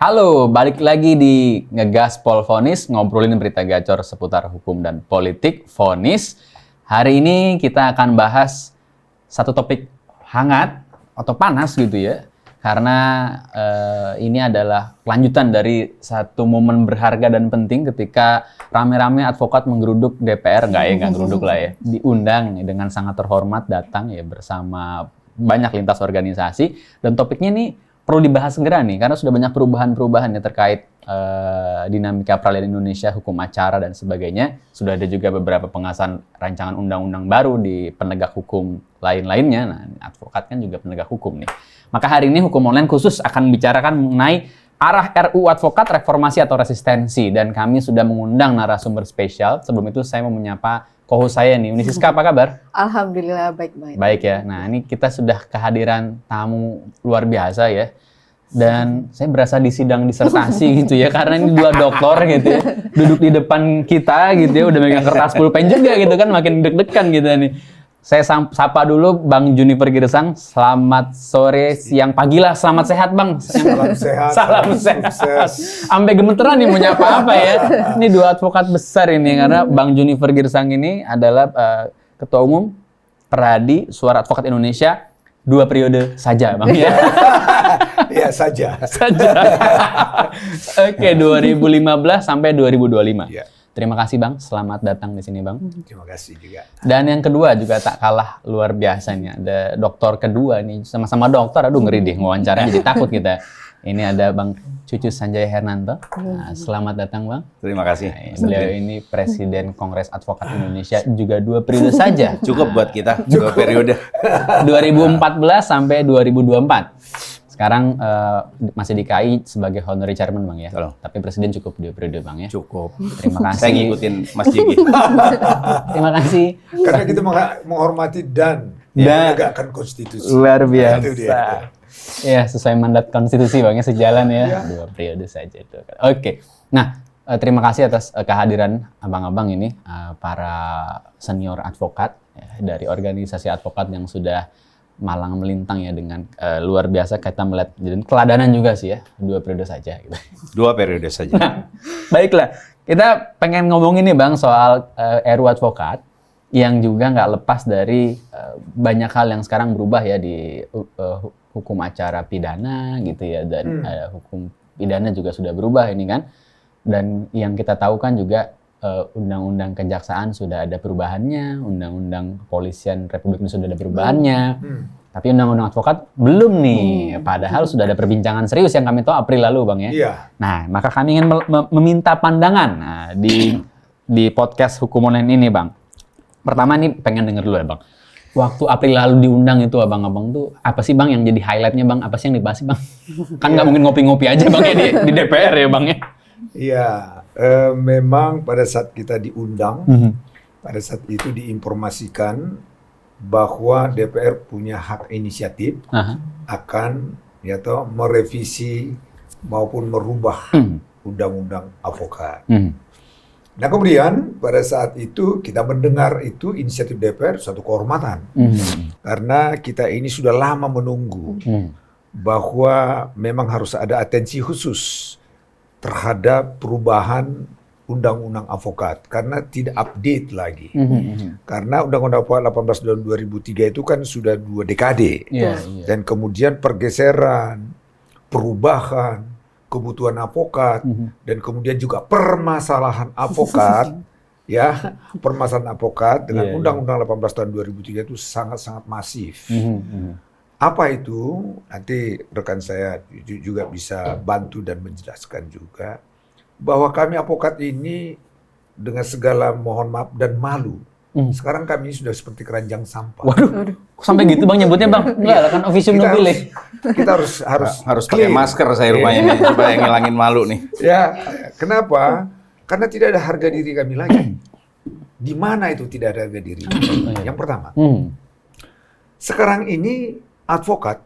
Halo, balik lagi di Ngegas Polvonis, ngobrolin berita gacor seputar hukum dan politik Vonis. Hari ini kita akan bahas satu topik hangat atau panas gitu ya. Karena ini adalah lanjutan dari satu momen berharga dan penting ketika rame-rame advokat menggeruduk DPR, nggak geruduk lah ya, diundang dengan sangat terhormat datang ya bersama banyak lintas organisasi, dan topiknya nih perlu dibahas segera nih, karena sudah banyak perubahan-perubahan ya terkait dinamika peralihan Indonesia, hukum acara, dan sebagainya. Sudah ada juga beberapa pengasahan rancangan undang-undang baru di penegak hukum lain-lainnya. Nah, advokat kan juga penegak hukum nih. Maka hari ini Hukum Online khusus akan membicarakan mengenai arah RUU Advokat, reformasi atau resistensi. Dan kami sudah mengundang narasumber spesial. Sebelum itu saya mau menyapa co-host saya nih, Uni Siska, apa kabar? Alhamdulillah baik-baik. Baik ya. Nah, ini kita sudah kehadiran tamu luar biasa ya. Dan saya berasa di sidang disertasi gitu ya, karena ini dua doktor gitu ya, duduk di depan kita gitu ya, udah megang kertas pulpen juga gitu kan, makin deg-degan gitu nih. Saya sapa dulu Bang Junifer Girsang. Selamat sore, siang, pagi lah. Selamat sehat Bang. Salam sehat. Salam sehat. Sampai gemeteran nih mau nyapa apa ya. Ini dua advokat besar ini, karena Bang Junifer Girsang ini adalah Ketua Umum Peradi Suara Advokat Indonesia 2 periode saja Bang ya. Ya saja. Oke, 2015 sampai 2025. Ya. Terima kasih Bang, selamat datang di sini Bang. Terima kasih juga. Dan yang kedua juga tak kalah luar biasa nih, ada doktor kedua nih, sama-sama dokter, aduh ngeri deh wawancara jadi takut kita. Ini ada Bang Cucu Sanjaya Hernanto. Nah, selamat datang Bang. Terima kasih. Nah, beliau ini Presiden Kongres Advokat Indonesia juga 2 periode saja. Cukup buat kita, 2 periode. 2014 sampai 2024. Sekarang masih di KI sebagai honorary chairman Bang ya. Betul. Tapi Presiden cukup 2 periode Bang ya. Cukup. Terima kasih. Saya ngikutin Mas Jigi. Terima kasih. Karena kita menghormati dan menegakkan konstitusi. Luar Itu biasa. dia. Ya, sesuai mandat konstitusi Bang ya, sejalan ya. 2 periode saja itu. Oke. Nah, terima kasih atas kehadiran abang-abang ini, para senior advokat ya, dari organisasi advokat yang sudah malang melintang ya dengan luar biasa kita melihat, dan keladanan juga sih ya, 2 periode saja gitu. 2 periode saja. Baiklah, kita pengen ngomongin nih Bang soal RUU Advokat yang juga nggak lepas dari banyak hal yang sekarang berubah ya di hukum acara pidana gitu ya, dan hukum pidana juga sudah berubah ini kan. Dan yang kita tahu kan juga Undang-Undang Kejaksaan sudah ada perubahannya, Undang-Undang Kepolisian Republik Indonesia sudah ada perubahannya, tapi Undang-Undang Advokat belum nih, padahal sudah ada perbincangan serius yang kami tahu April lalu Bang ya. Iya. Nah, maka kami ingin meminta pandangan di podcast Hukum Online ini Bang. Pertama nih pengen denger dulu ya Bang. Waktu April lalu diundang itu abang-abang tuh apa sih Bang yang jadi highlightnya Bang? Apa sih yang dibahas sih Bang? Kan nggak mungkin ngopi-ngopi aja Bang ya di DPR ya Bang ya. Iya. Memang pada saat kita diundang, pada saat itu diinformasikan bahwa DPR punya hak inisiatif akan merevisi maupun merubah undang-undang advokat. Nah kemudian pada saat itu kita mendengar itu inisiatif DPR, suatu kehormatan. Karena kita ini sudah lama menunggu bahwa memang harus ada atensi khusus terhadap perubahan undang-undang advokat karena tidak update lagi. Karena Undang-Undang Advokat 18 tahun 2003 itu kan sudah 2 dekade. Dan kemudian pergeseran, perubahan, kebutuhan advokat, dan kemudian juga permasalahan advokat, ya, permasalahan advokat dengan Undang-Undang 18 tahun 2003 itu sangat-sangat masif. Apa itu? Nanti rekan saya juga bisa bantu dan menjelaskan juga bahwa kami advokat ini dengan segala mohon maaf dan malu. Sekarang kami sudah seperti keranjang sampah. Waduh, kok sampai gitu Bang nyebutnya Bang? Enggak, kan officium nobile. Kita harus pakai masker saya rupanya nih supaya ngilangin malu nih. Ya, kenapa? Karena tidak ada harga diri kami lagi. Di mana itu tidak ada harga diri? Yang pertama, sekarang ini advokat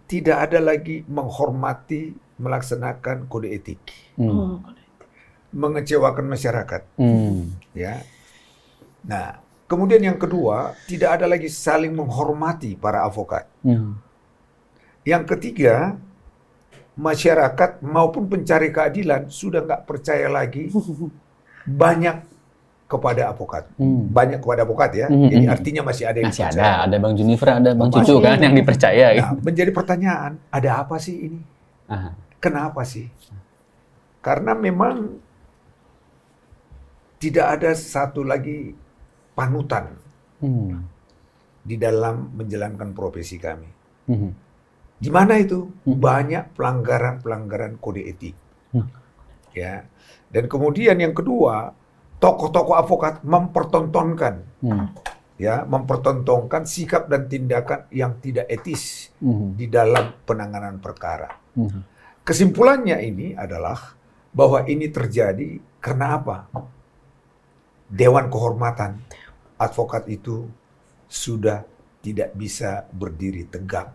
tidak ada lagi menghormati, melaksanakan kode etik, mengecewakan masyarakat. Ya. Nah, kemudian yang kedua, tidak ada lagi saling menghormati para advokat. Yang ketiga, masyarakat maupun pencari keadilan sudah nggak percaya lagi banyak kepada advokat. Banyak kepada advokat ya. Jadi artinya masih ada yang Masih percaya. ada Bang Junifer, ada Bang Masih. Cucu kan yang dipercaya. Nah, menjadi pertanyaan, ada apa sih ini? Aha. Kenapa sih? Karena memang tidak ada satu lagi panutan di dalam menjalankan profesi kami. Di mana itu? Banyak pelanggaran-pelanggaran kode etik. Ya. Dan kemudian yang kedua, tokoh-tokoh advokat mempertontonkan sikap dan tindakan yang tidak etis di dalam penanganan perkara. Kesimpulannya ini adalah bahwa ini terjadi karena apa? Dewan Kehormatan advokat itu sudah tidak bisa berdiri tegak.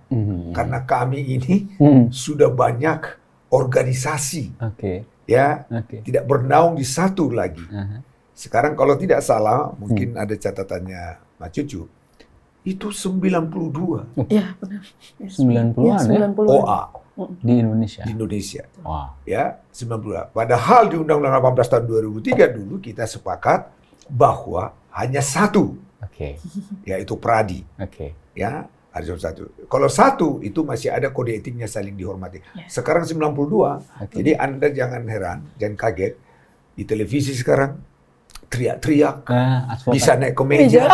Karena kami ini sudah banyak organisasi tidak bernaung di satu lagi. Sekarang kalau tidak salah, mungkin ada catatannya Mas Cucu, itu 92 Ya, benar. 90-an ya? 90-an. OA Di Indonesia. di Indonesia. Wah. Ya, 90. Padahal di Undang-Undang 18 tahun 2003 dulu kita sepakat bahwa hanya satu, yaitu Pradi. Ya, ada satu. Kalau satu itu masih ada kode etiknya saling dihormati. Sekarang 92. Jadi Anda jangan heran, jangan kaget. Di televisi sekarang teriak-teriak, bisa naik ke meja.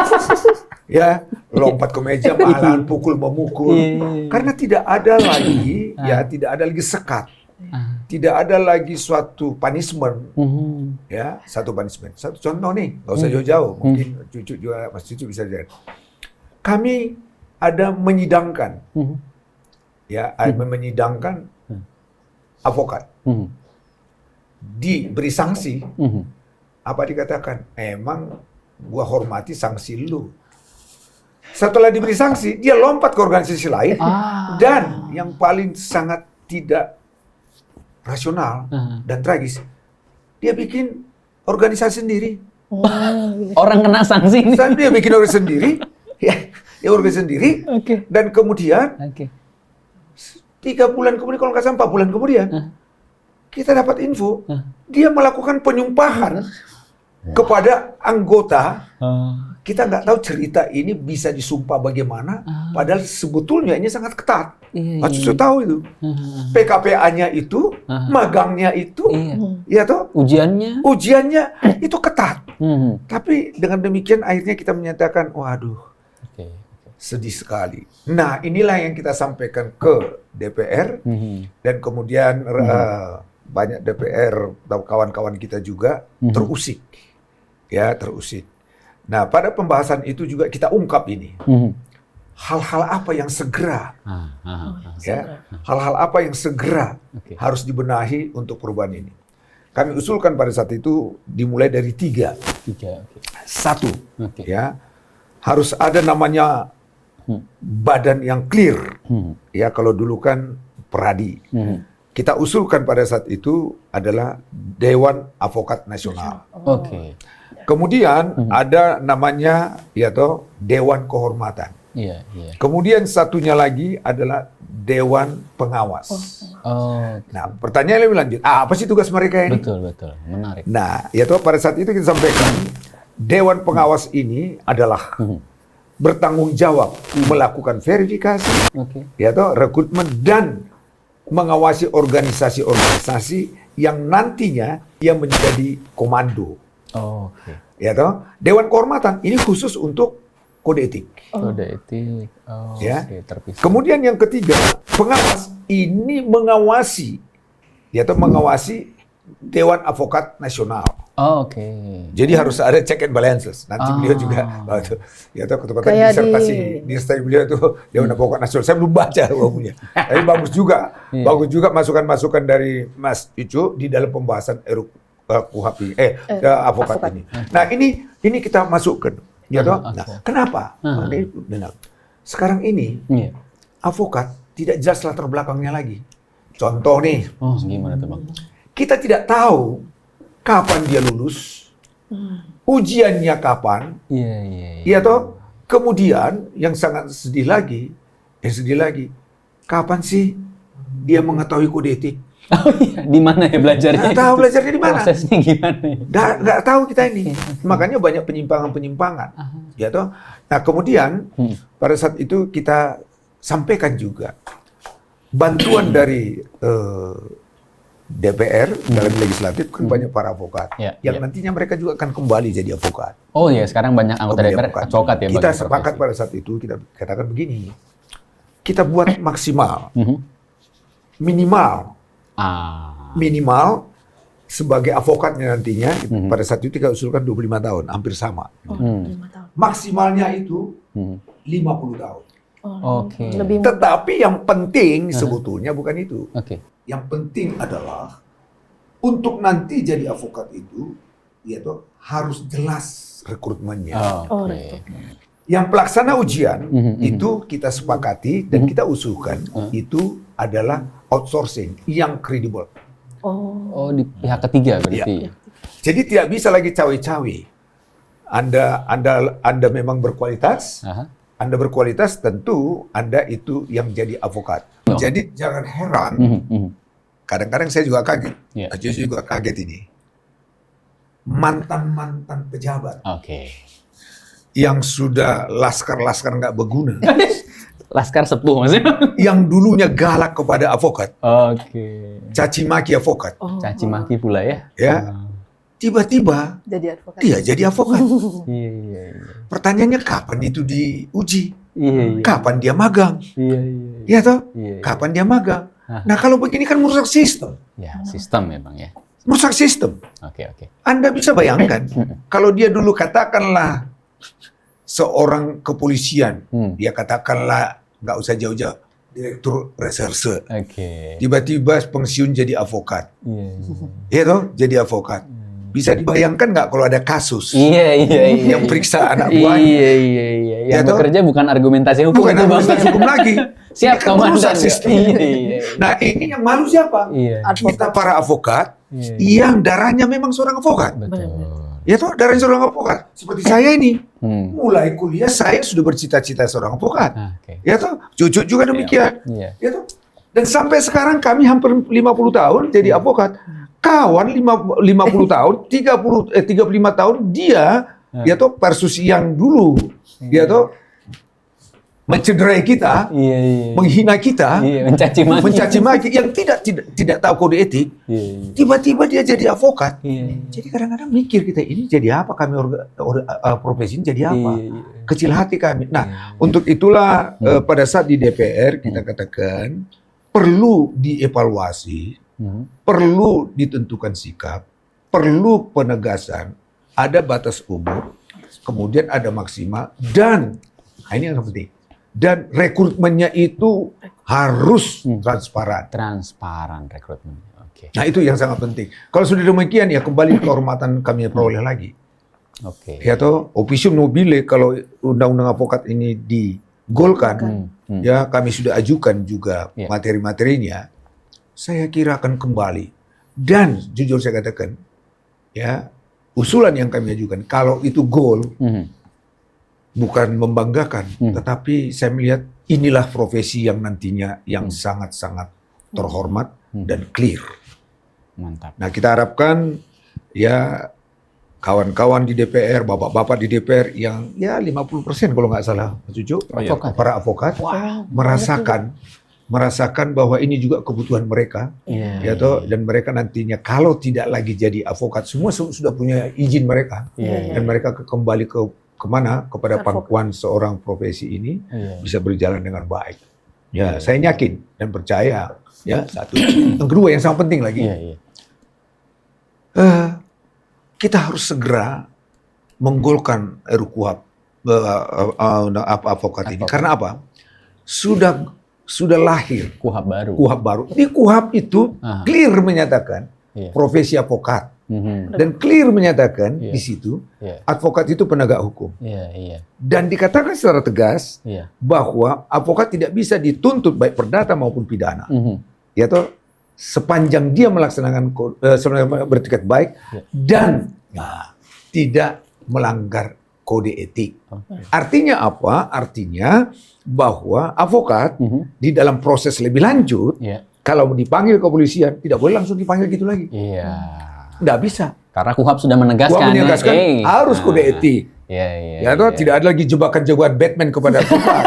Ya, lompat ke meja, malahan memukul. Karena tidak ada lagi, tidak ada lagi sekat. Tidak ada lagi suatu punishment. Ya, satu punishment. Satu contoh nih, nggak usah jauh-jauh. Mungkin Cucu juga, Mas Cucu bisa jadi. Kami ada menyidangkan, menyidangkan advokat. Diberi sanksi, apa dikatakan? Emang gua hormati sanksi lu. Setelah diberi sanksi, dia lompat ke organisasi lain. Dan yang paling sangat tidak rasional dan tragis, dia bikin organisasi sendiri. Orang kena sanksi ini. Dia bikin organisasi sendiri, dia organisasi sendiri, dan kemudian 3 bulan kemudian, kalau nggak salah 4 bulan kemudian, kita dapat info, dia melakukan penyumpahan kepada anggota. Kita nggak tahu cerita ini bisa disumpah bagaimana, padahal sebetulnya ini sangat ketat. Mas Cucu tahu itu. PKPA-nya itu, magangnya itu, ya toh? Ujiannya itu ketat. Tapi dengan demikian akhirnya kita menyatakan, waduh, sedih sekali. Nah, inilah yang kita sampaikan ke DPR, dan kemudian banyak DPR atau kawan-kawan kita juga terusik. Nah, pada pembahasan itu juga kita ungkap ini. Hal-hal apa yang segera, hal-hal apa yang segera harus dibenahi untuk perubahan ini. Kami usulkan pada saat itu dimulai dari 3. Satu, harus ada namanya badan yang clear. Ya, kalau dulu kan Pradi. Kita usulkan pada saat itu adalah Dewan Advokat Nasional. Kemudian ada namanya Dewan Kehormatan. Kemudian satunya lagi adalah Dewan Pengawas. Nah, pertanyaan lebih lanjut, apa sih tugas mereka ini? Betul, menarik. Nah, pada saat itu kita sampaikan Dewan Pengawas ini adalah bertanggung jawab melakukan verifikasi, rekrutmen dan mengawasi organisasi-organisasi yang nantinya yang menjadi komando. Dewan Kehormatan ini khusus untuk kode etik. Terpisah. Kemudian yang ketiga, pengawas ini mengawasi, mengawasi Dewan Advokat Nasional. Jadi harus ada check and balances. Nanti beliau juga, ketepatan disertasi beliau itu Dewan Advokat Nasional. Saya belum baca bukunya. Tapi bagus juga, masukan-masukan dari Mas Cucu di dalam pembahasan KUHP, advokat ini. Nah, ini kita masukkan. Nah, kenapa? Sekarang ini advokat tidak jelas latar belakangnya lagi. Contoh nih. Gimana tuh, Bang? Kita tidak tahu kapan dia lulus, ujiannya kapan. Iya toh. Kemudian yang sangat sedih lagi, kapan sih dia mengetahui kode etik? Oh iya, di mana ya belajarnya? Nggak tahu belajarnya di mana. Prosesnya gimana ya? Nggak tahu kita ini. Makanya banyak penyimpangan-penyimpangan. Ya toh. Nah kemudian pada saat itu kita sampaikan juga bantuan dari DPR dalam legislatif kan banyak para advokat yang nantinya mereka juga akan kembali jadi advokat. Oh iya, sekarang banyak anggota DPR advokat ya. Kita sepakat pada saat itu kita katakan begini, kita buat maksimal, minimal sebagai advokatnya nantinya pada saat itu kita usulkan 25 tahun, hampir sama. 5 tahun. Maksimalnya itu 50 tahun. Oke. Tetapi yang penting sebetulnya bukan itu. Oke. Yang penting adalah untuk nanti jadi advokat itu, yaitu harus jelas rekrutmennya. Oke. Yang pelaksana ujian itu kita sepakati dan kita usulkan itu adalah outsourcing yang kredibel. Oh, di pihak ketiga berarti. Ya. Jadi tidak bisa lagi cawe-cawe. Anda memang berkualitas. Anda berkualitas, tentu Anda itu yang jadi advokat. Jadi jangan heran. Kadang-kadang saya juga kaget. Saya juga kaget ini. Mantan-mantan pejabat. Yang sudah laskar-laskar nggak berguna. Laskar sepuh maksudnya? Yang dulunya galak kepada advokat. Caci maki advokat. Caci maki pula ya? Ya. Tiba-tiba jadi advokat. dia jadi advokat. Iya. Pertanyaannya kapan itu diuji? Iya. Kapan dia magang? Iya toh? Kapan dia magang? Nah kalau begini kan merusak sistem. Ya, sistem memang ya. Merusak sistem. Oke. Anda bisa bayangkan kalau dia dulu katakanlah seorang kepolisian, dia katakanlah nggak usah jauh-jauh, direktur reserse. Tiba-tiba pensiun jadi advokat. Iya toh? Jadi advokat. Bisa dibayangkan nggak kalau ada kasus yang periksa anak buahnya? Iya. Yang bekerja bukan argumentasi hukum. Bukan argumentasi hukum lagi. Siap, komandan. Nah ini yang malu siapa? Kita para advokat yang darahnya memang seorang advokat. Betul. Ya toh, darahnya seorang advokat. Seperti saya ini. Mulai kuliah saya sudah bercita-cita seorang advokat. Ya toh, cucu juga demikian. Ya toh. Dan sampai sekarang kami hampir 50 tahun jadi advokat. Kawan 50 tahun, 35 tahun dia ya toh versus yang dulu ya toh mencederai kita, menghina kita, mencaci maki yang tidak tahu kode etik. Tiba-tiba dia jadi advokat. Jadi kadang-kadang mikir kita ini jadi apa, kami profesi ini jadi apa? Kecil hati kami. Nah, untuk itulah pada saat di DPR kita katakan perlu dievaluasi. Perlu ditentukan sikap, perlu penegasan, ada batas umur, kemudian ada maksimal, dan ini yang penting, dan rekrutmennya itu harus transparan. Transparan rekrutmen. Nah itu yang sangat penting. Kalau sudah demikian ya kembali kehormatan kami peroleh lagi. Ya toh, officium nobile kalau undang-undang advokat ini digolkan, ya kami sudah ajukan juga materi-materinya. Saya kira akan kembali. Dan jujur saya katakan, ya usulan yang kami ajukan, kalau itu goal, bukan membanggakan, tetapi saya melihat inilah profesi yang nantinya yang sangat-sangat terhormat dan clear. Mantap. Nah kita harapkan ya kawan-kawan di DPR, bapak-bapak di DPR yang ya 50% kalau nggak salah, Mas Cucu, para advokat merasakan bahwa ini juga kebutuhan mereka, dan mereka nantinya kalau tidak lagi jadi advokat, semua sudah punya izin mereka, dan mereka kembali kemana kepada pangkuan seorang profesi ini bisa berjalan dengan baik. Ya, saya yakin dan percaya. Ya, satu. Yang kedua yang sangat penting lagi, kita harus segera menggolkan RUU advokat ini. Karena apa? Sudah lahir KUHAP baru. Di KUHAP itu clear menyatakan profesi advokat dan clear menyatakan di situ advokat itu penegak hukum. Dan dikatakan secara tegas bahwa advokat tidak bisa dituntut baik perdata maupun pidana. Ya toh, sepanjang dia melaksanakan beretikat baik dan tidak melanggar kode etik. Artinya apa? Artinya bahwa advokat di dalam proses lebih lanjut kalau dipanggil kepolisian tidak boleh langsung dipanggil gitu lagi. Iya. Nggak bisa. Karena KUHP sudah menegaskan. Gua menegaskan harus kode etik. Iya. Ya, tidak ada lagi jebakan-jebakan Batman kepada advokat.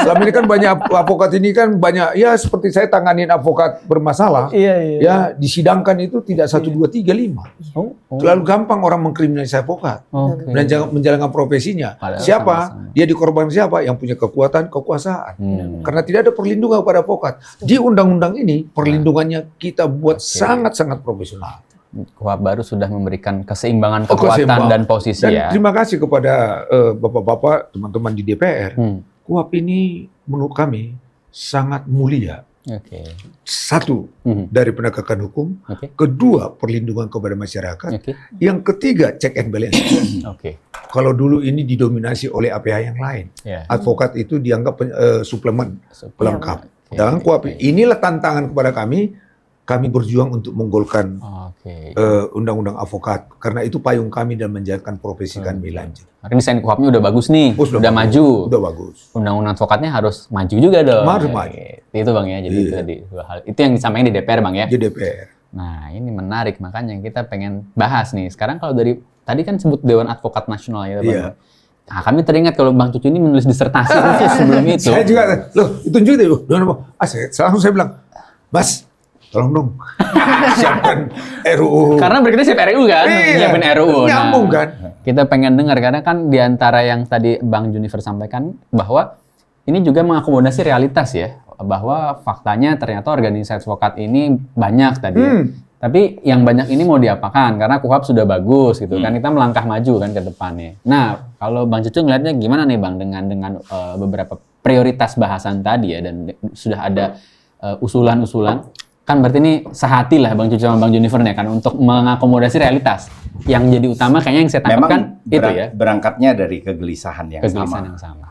Selama ini kan banyak advokat ini kan banyak, ya seperti saya tanganin advokat bermasalah. Iya. Ya, disidangkan itu tidak 1, 2, 3, 5. Terlalu gampang orang mengkriminalisasi advokat. Oke. Dan jangan menjalankan profesinya. Padahal Siapa? sama-sama. Dia dikorban siapa? Yang punya kekuatan, kekuasaan. Hmm. Karena tidak ada perlindungan kepada advokat. Di undang-undang ini, perlindungannya kita buat sangat-sangat profesional. KUHP baru sudah memberikan keseimbangan Oh, kekuatan keseimbangan. dan posisi Dan ya. terima kasih kepada bapak-bapak, teman-teman di DPR. KUHP ini menurut kami sangat mulia. Oke. Satu, Mhm. dari penegakan hukum. Oke. Kedua, perlindungan kepada masyarakat. Oke. Yang ketiga, check and balance. Oke. Kalau dulu ini didominasi oleh APH yang lain. Ya. Advokat itu dianggap suplemen pelengkap. Oke. Dan KUHP, inilah tantangan kepada kami. Kami berjuang untuk menggolkan Oke. undang-undang advokat. Karena itu payung kami dan menjalankan profesi kami lanjut. Karena desain KUHP-nya udah bagus nih, Oh, udah maju. Udah bagus. Undang-undang advokatnya harus maju juga dong. Harus maju. Itu Bang ya, jadi Iya. itu tadi dua hal. Itu yang disampaikan di DPR Bang ya. Di DPR. Nah, ini menarik makanya kita pengen bahas nih. Sekarang kalau dari tadi kan sebut Dewan Advokat Nasional ya Bang. Iya. Nah, kami teringat kalau Bang Cucu ini menulis disertasi khusus sebelum itu. Saya juga, loh ditunjuk deh. Langsung saya bilang, Mas, tolong dong siapkan RUU. Karena berarti siap RUU kan, Iya, nyiapin RUU. nyambung kan. Kita pengen dengar karena kan di antara yang tadi Bang Junifer sampaikan bahwa ini juga mengakomodasi realitas ya, bahwa faktanya ternyata organisasi advokat ini banyak tadi. Ya. Tapi yang banyak ini mau diapakan? Karena KUHP sudah bagus gitu kan, kita melangkah maju kan ke depannya. Nah, kalau Bang Cucu ngelihatnya gimana nih Bang dengan beberapa prioritas bahasan tadi ya, dan sudah ada usulan-usulan. Kan berarti ini sehati lah Bang Cucu sama Bang Junifer ya kan untuk mengakomodasi realitas. Yang jadi utama kayaknya yang saya tangkap Memang kan itu ya. berangkatnya dari kegelisahan yang Kegelisahan sama. yang sama.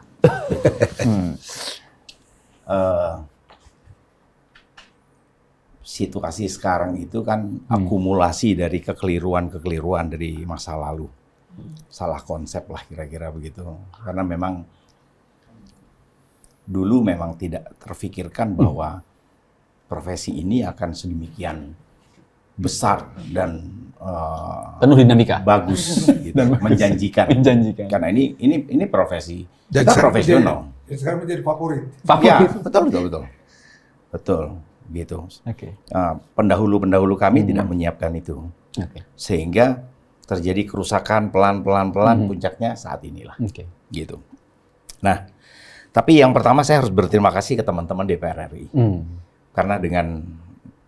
Situasi sekarang itu kan akumulasi dari kekeliruan-kekeliruan dari masa lalu. Salah konsep lah kira-kira begitu. Karena memang dulu memang tidak terfikirkan bahwa profesi ini akan sedemikian besar dan Penuh dinamika. bagus, gitu, menjanjikan. Menjanjikan. Karena ini profesi Dan kita sekarang profesional. Sekarang menjadi favorit. Ya, betul, gitu. Oke. Pendahulu kami tidak menyiapkan itu, Oke. sehingga terjadi kerusakan pelan, puncaknya saat inilah, Oke. gitu. Nah, tapi yang pertama saya harus berterima kasih ke teman-teman DPR RI, karena dengan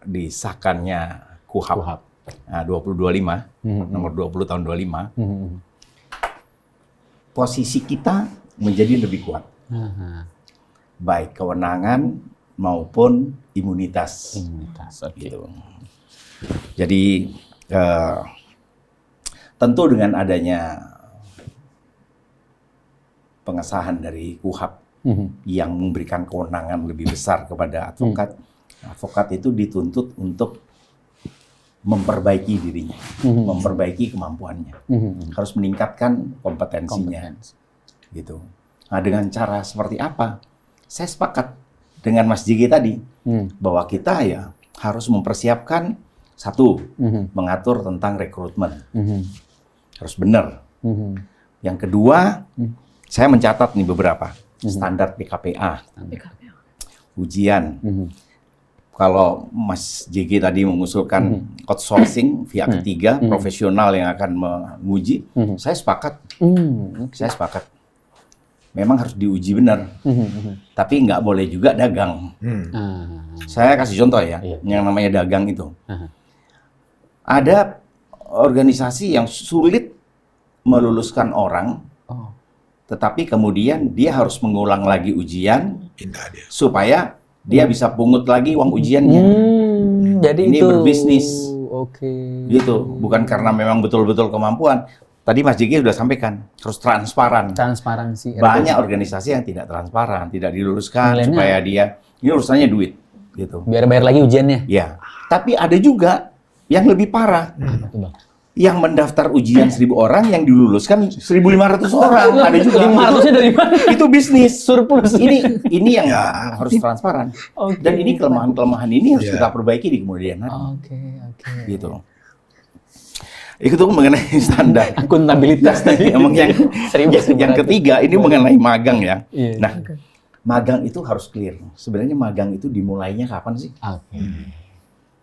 disahkannya KUHP. Nah, 2025, nomor 20 tahun 25, posisi kita menjadi lebih kuat. Baik kewenangan maupun imunitas. Oke. Gitu. Jadi, tentu dengan adanya pengesahan dari KUHP yang memberikan kewenangan lebih besar kepada advokat, advokat itu dituntut untuk memperbaiki dirinya, memperbaiki kemampuannya, harus meningkatkan kompetensinya, gitu. Nah, dengan cara seperti apa? Saya sepakat dengan Mas Jigi tadi bahwa kita ya harus mempersiapkan satu, mengatur tentang rekrutmen, harus benar. Yang kedua, saya mencatat nih beberapa standar PKPA, ujian. Kalau Mas JG tadi mengusulkan outsourcing via ketiga, profesional yang akan menguji, saya sepakat. Saya sepakat. Memang harus diuji benar. Tapi nggak boleh juga dagang. Saya kasih contoh ya, yang namanya dagang itu. Ada organisasi yang sulit meluluskan orang, tetapi kemudian dia harus mengulang lagi ujian, supaya dia bisa pungut lagi uang ujiannya. Jadi ini itu berbisnis. Oke. Gitu, bukan karena memang betul-betul kemampuan. Tadi Mas Jigi sudah sampaikan, harus transparan. Transparansi. Banyak organisasi yang tidak transparan, tidak diluluskan Nilainya. supaya dia ini urusannya duit, gitu. Biar bayar lagi ujiannya. Ya, tapi ada juga yang lebih parah. Apa tuh, Bang? yang mendaftar ujian 1.000 orang, yang diluluskan 1.500 orang. Ada juga. 500-nya dari mana? Itu bisnis. Surplus. Ini yang harus transparan. Oke. Dan ini kelemahan-kelemahan ini harus kita perbaiki di kemudian hari. Oke. Gitu. Itu mengenai standar. Akuntabilitas tadi. yang ketiga ini mengenai magang ya. Iya. Nah, magang itu harus clear. Sebenarnya magang itu dimulainya kapan sih? Oke.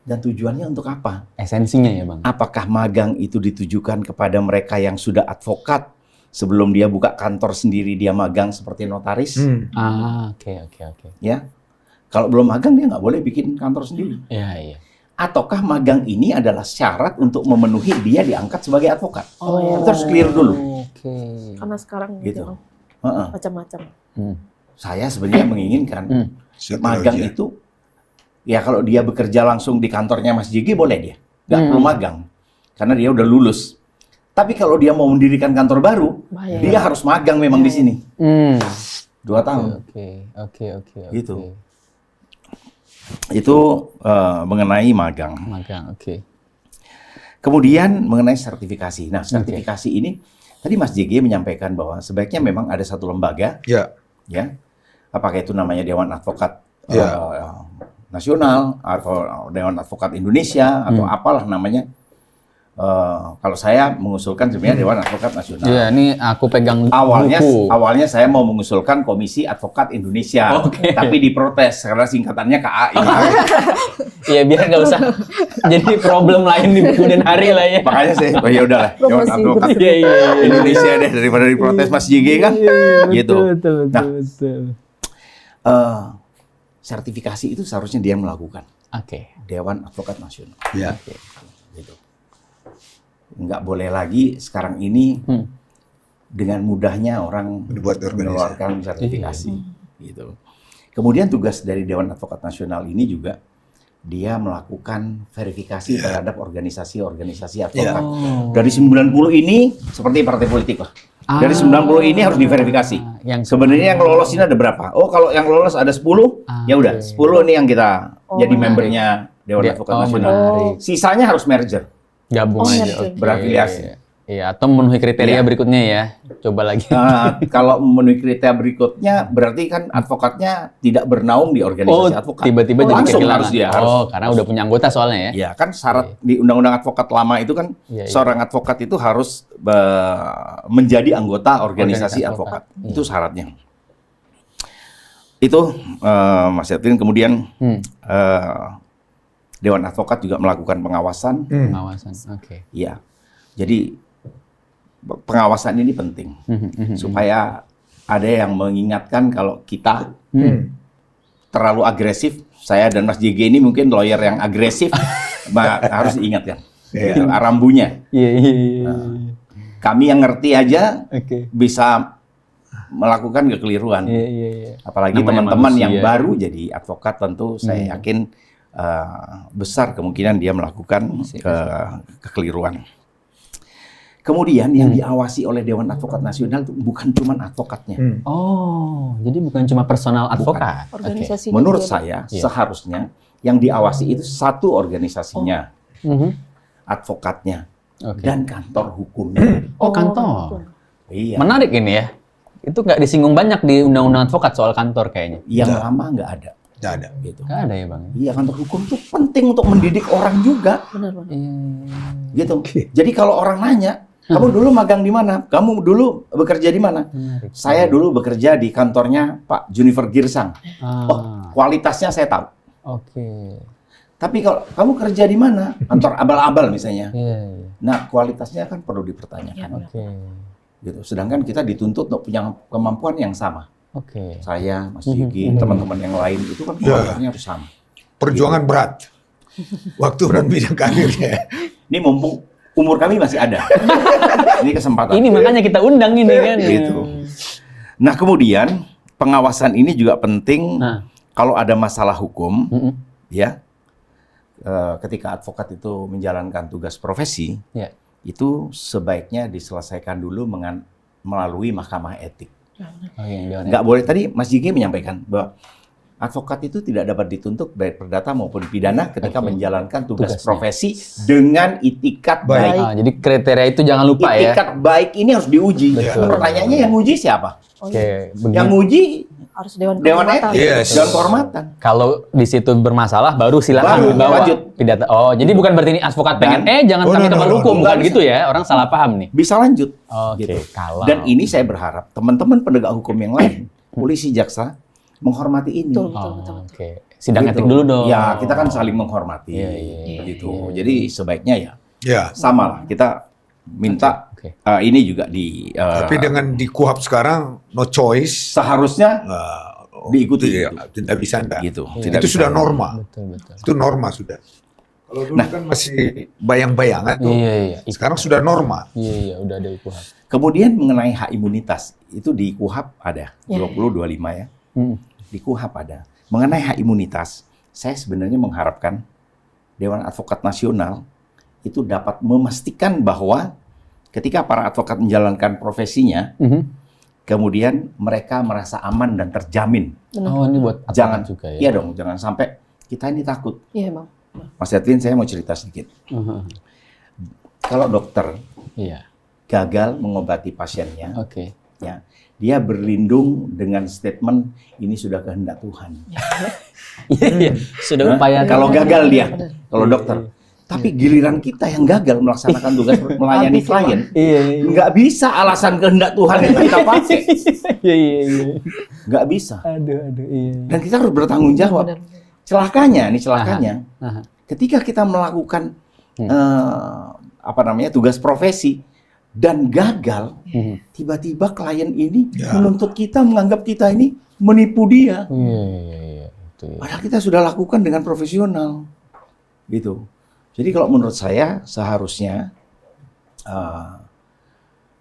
Dan tujuannya untuk apa? Esensinya ya, Bang. Apakah magang itu ditujukan kepada mereka yang sudah advokat sebelum dia buka kantor sendiri, dia magang seperti notaris? Oke. Ya, kalau belum magang dia nggak boleh bikin kantor sendiri. Iya. Ataukah magang ini adalah syarat untuk memenuhi dia diangkat sebagai advokat? Itu harus clear dulu. Oke. Karena sekarang Gitu. gitu, Heeh. macam-macam. Saya sebenarnya menginginkan magang itu, ya kalau dia bekerja langsung di kantornya Mas JG boleh dia, nggak perlu magang, karena dia udah lulus. Tapi kalau dia mau mendirikan kantor baru, Bahaya. dia harus magang memang di sini. 2 tahun. Oke. Gitu. Itu mengenai magang. Magang, oke. Kemudian mengenai sertifikasi. Nah, sertifikasi ini tadi Mas JG menyampaikan bahwa sebaiknya memang ada satu lembaga, ya, apakah itu namanya Dewan Advokat Nasional atau Dewan Advokat Indonesia atau apalah namanya. Kalau saya mengusulkan sebenarnya Dewan Advokat Nasional. Iya, ini aku pegang buku. Awalnya saya mau mengusulkan Komisi Advokat Indonesia, tapi diprotes karena singkatannya KAI. Iya, biar nggak usah jadi problem lain di kemudian hari lah ya. Makanya saya, ya udahlah, Dewan Promosi Advokat Indonesia deh daripada diprotes Mas JG kan, gitu. Betul. Sertifikasi itu seharusnya dia yang melakukan. Oke. Dewan Advokat Nasional. Ya. Gitu. Nggak boleh lagi sekarang ini dengan mudahnya orang mengeluarkan sertifikasi. Gitu. Kemudian tugas dari Dewan Advokat Nasional ini juga dia melakukan verifikasi terhadap organisasi-organisasi advokat. Dari 90 ini seperti partai politik lah. Dari 90 ini harus diverifikasi. Sebenarnya yang lolos ini ada berapa? Oh, kalau yang lolos ada 10, ya udah 10 ini yang kita jadi membernya Dewan Advokat Nasional. Sisanya harus merger. Gabung aja. Berafiliasi. Iya, atau memenuhi kriteria berikutnya ya. Coba lagi. Kalau memenuhi kriteria berikutnya, berarti kan advokatnya tidak bernaung di organisasi advokat. Tiba-tiba jadi langsung kehilangan. harus dia. Karena udah punya anggota soalnya ya. Ya, kan syarat di Undang-Undang Advokat lama itu kan seorang advokat itu harus menjadi anggota organisasi advokat. Itu syaratnya. Itu Mas Yatin. Kemudian Dewan Advokat juga melakukan pengawasan. Pengawasan, oke. Iya. Jadi pengawasan ini penting supaya ada yang mengingatkan kalau kita terlalu agresif. Saya dan Mas JG ini mungkin lawyer yang agresif, harus diingatkan. Gitu, rambunya. Kami yang ngerti aja bisa melakukan kekeliruan. Apalagi teman-teman yang baru jadi advokat, tentu saya yakin besar kemungkinan dia melakukan kekeliruan. Kemudian yang diawasi oleh Dewan Advokat Nasional itu bukan cuma advokatnya. Oh, jadi bukan cuma personal advokat. Organisasinya Menurut juga. saya seharusnya yang diawasi itu satu organisasinya, advokatnya, dan kantor hukumnya. Oh, kantor. Iya. Menarik ini ya. Itu nggak disinggung banyak di Undang-Undang Advokat soal kantor kayaknya. Yang lama nggak ada. Nggak ada. Gitu. Nggak ada ya, Bang? Iya, kantor hukum itu penting untuk mendidik orang juga. Benar-benar. Gitu. Jadi kalau orang nanya, kamu dulu magang di mana? Kamu dulu bekerja di mana? Saya dulu bekerja di kantornya Pak Junifer Girsang. Oh, kualitasnya saya tahu. Oke. Tapi kalau kamu kerja di mana? Kantor abal-abal misalnya. Iya. Nah, kualitasnya kan perlu dipertanyakan. Oke. Gitu. Sedangkan kita dituntut untuk punya kemampuan yang sama. Oke. Saya, Mas Yigi, teman-teman yang lain itu kan kualitasnya harus sama. Perjuangan berat. Waktu dan bidang karirnya. Ini mumpung umur kami masih ada. Ini kesempatan. Ini makanya kita undang ini kan. Gitu. Nah, kemudian pengawasan ini juga penting kalau ada masalah hukum, ya. Ketika advokat itu menjalankan tugas profesi, itu sebaiknya diselesaikan dulu melalui mahkamah etik. Nggak boleh. Tadi Mas Jigi menyampaikan bahwa advokat itu tidak dapat dituntut baik perdata maupun pidana ketika Oke. menjalankan tugas Tugasnya. profesi dengan itikat Baik. baik. Jadi kriteria itu jangan lupa ya. Itikat baik ini harus diuji. Betul. Pertanyaannya yang uji siapa? Oh, iya. Oke, Yang begitu. uji Harus Dewan Dewan Kehormatan. Etik, Yes. Dewan Kehormatan. Kalau di situ bermasalah baru silakan Baru, bawa lanjut. pidata. Oh, jadi bukan berarti ini advokat pengen Dan- jangan Oh, kami no, tebal no, no, hukum, no. bukan Nggak gitu ya. Orang salah paham nih. Bisa lanjut. Oke, Gitu. kalau Dan ini saya berharap teman-teman penegak hukum yang lain, polisi, jaksa, menghormati ini. Betul. Oh, oke. Sidang Gitu. etik dulu dong. Ya, kita kan saling menghormati. Iya, iya, gitu. iya. Jadi sebaiknya ya Ya. sama lah. Kita minta Oke. ini juga di Tapi dengan di KUHP sekarang no choice. seharusnya diikuti. Iya, tidak bisa enggak. gitu. Iya. Tidak Itu bisa. sudah norma. Betul, betul. Itu norma sudah. Kalau dulu kan masih bayang-bayangan tuh. Iya, iya. Sekarang sudah norma. Iya, iya, udah ada itu. Kemudian mengenai hak imunitas itu di KUHP ada Ya. 2025 ya. Hmm. Di KUHP ada. Mengenai hak imunitas, saya sebenarnya mengharapkan Dewan Advokat Nasional itu dapat memastikan bahwa ketika para advokat menjalankan profesinya, Mhm. kemudian mereka merasa aman dan terjamin. Benar. Oh, ini buat advokat Jangan juga ya. Iya dong, jangan sampai kita ini takut. Iya, Bang. Mas Edwin, saya mau cerita sedikit. Mhm. Kalau dokter Iya. gagal mengobati pasiennya, Oke. ya, dia berlindung dengan statement ini sudah kehendak Tuhan. Iya, iya. Sudah Hah? upaya Kalau gagal dia, Benar. kalau dokter. Tapi giliran kita yang gagal melaksanakan tugas melayani Habis, klien, Iya, iya. nggak bisa alasan kehendak Tuhan yang kita pakai. Iya, iya, iya. Nggak bisa. Aduh, iya. Dan kita harus bertanggung jawab. Benar. Celakanya, nih celakanya, Aha. ketika kita melakukan tugas profesi dan gagal, Mhm. tiba-tiba klien ini Ya. menuntut kita, menganggap kita ini menipu dia. Iya, iya, iya. Itu ya. Padahal kita sudah lakukan dengan profesional, gitu. Jadi kalau menurut saya seharusnya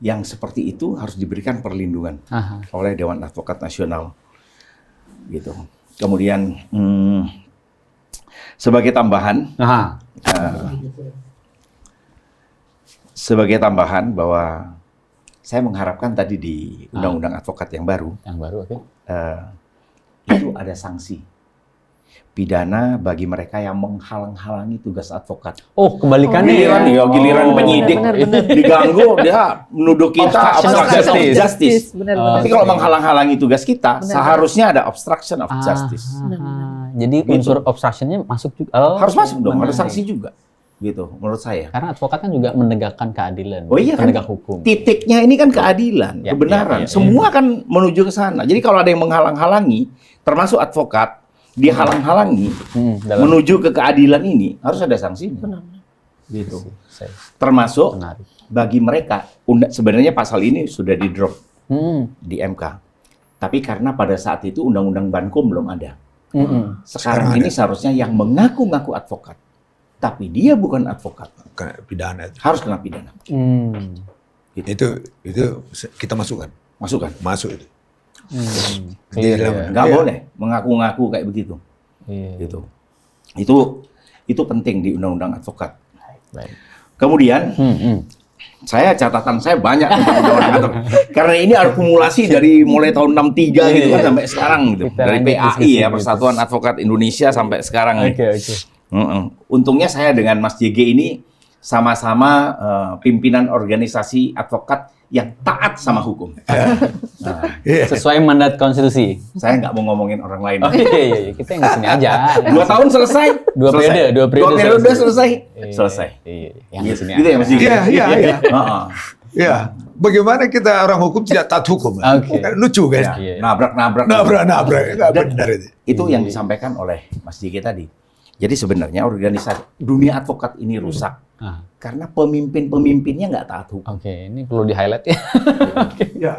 yang seperti itu harus diberikan perlindungan Aha. oleh Dewan Advokat Nasional, gitu. Kemudian sebagai tambahan, Aha. bahwa saya mengharapkan tadi di Undang-Undang Advokat yang baru Yang baru, oke. itu ada sanksi pidana bagi mereka yang menghalang-halangi tugas advokat. Oh, kebalikannya Giliran ya. giliran Oh. penyidik Benar, benar. diganggu, dia menuduh kita Obstruction of obstruction of justice. justice. Benar, Oh, benar. Tapi kalau menghalang-halangi tugas kita, Benar. seharusnya ada obstruction of justice. Ah, jadi Gitu. unsur obstruction-nya masuk juga. Oh, Harus masuk dong, ada menarik. sanksi juga. Gitu, menurut saya. Karena advokat kan juga menegakkan keadilan. Oh iya kan, penegak hukum. titiknya ini kan keadilan, Ya, kebenaran. ya, ya, ya. Semua kan menuju ke sana. Jadi kalau ada yang menghalang-halangi, termasuk advokat, dia halang-halangi Dalam menuju ke keadilan ini, harus ada sanksinya. Benar. Gitu. Saya- Termasuk menarik. bagi mereka, sebenarnya pasal ini sudah di-drop Hmm. di MK. Tapi karena pada saat itu Undang-Undang Bankum belum ada. Mm-mm. Sekarang Sekarang ini seharusnya yang mengaku-ngaku advokat, tapi dia bukan advokat, Kena pidana. harus kena pidana. Hmm. Itu kita masukkan. Masukkan. Masuk itu. Hmm. Iya, Iya, iya. Nggak boleh mengaku-ngaku kayak begitu. iya. Gitu. Itu penting di Undang-Undang Advokat. Baik. Kemudian saya catatan saya banyak tentang Undang-Undang Advokat. Karena ini akumulasi dari mulai tahun 63 gitu kan sampai sekarang gitu. Kita Dari lanjut PAI diskusi ya, gitu. Persatuan Advokat Indonesia sampai sekarang nih. Oke, oke. Untungnya saya dengan Mas JG ini sama-sama pimpinan organisasi advokat yang taat sama hukum. Nah, Iya. Sesuai mandat konstitusi. saya nggak mau ngomongin orang lain. Oh iya, iya. Kita yang di sini aja. 2 tahun selesai. Dua Selesai. periode, dua periode selesai. selesai. Selesai. Iya, yang di sini Gitu ya Mas JG? Iya, iya, iya. Heeh. Ya, bagaimana kita orang hukum tidak taat hukum? Oke. Kan lucu kan? Iya. Nabrak-nabrak. Nabrak, nggak Dan benar itu. Itu yang disampaikan oleh Mas JG tadi. Jadi sebenarnya organisasi dunia advokat ini rusak Ah, karena pemimpin-pemimpinnya nggak taat hukum. Oke, ini perlu di-highlight ya. Ya.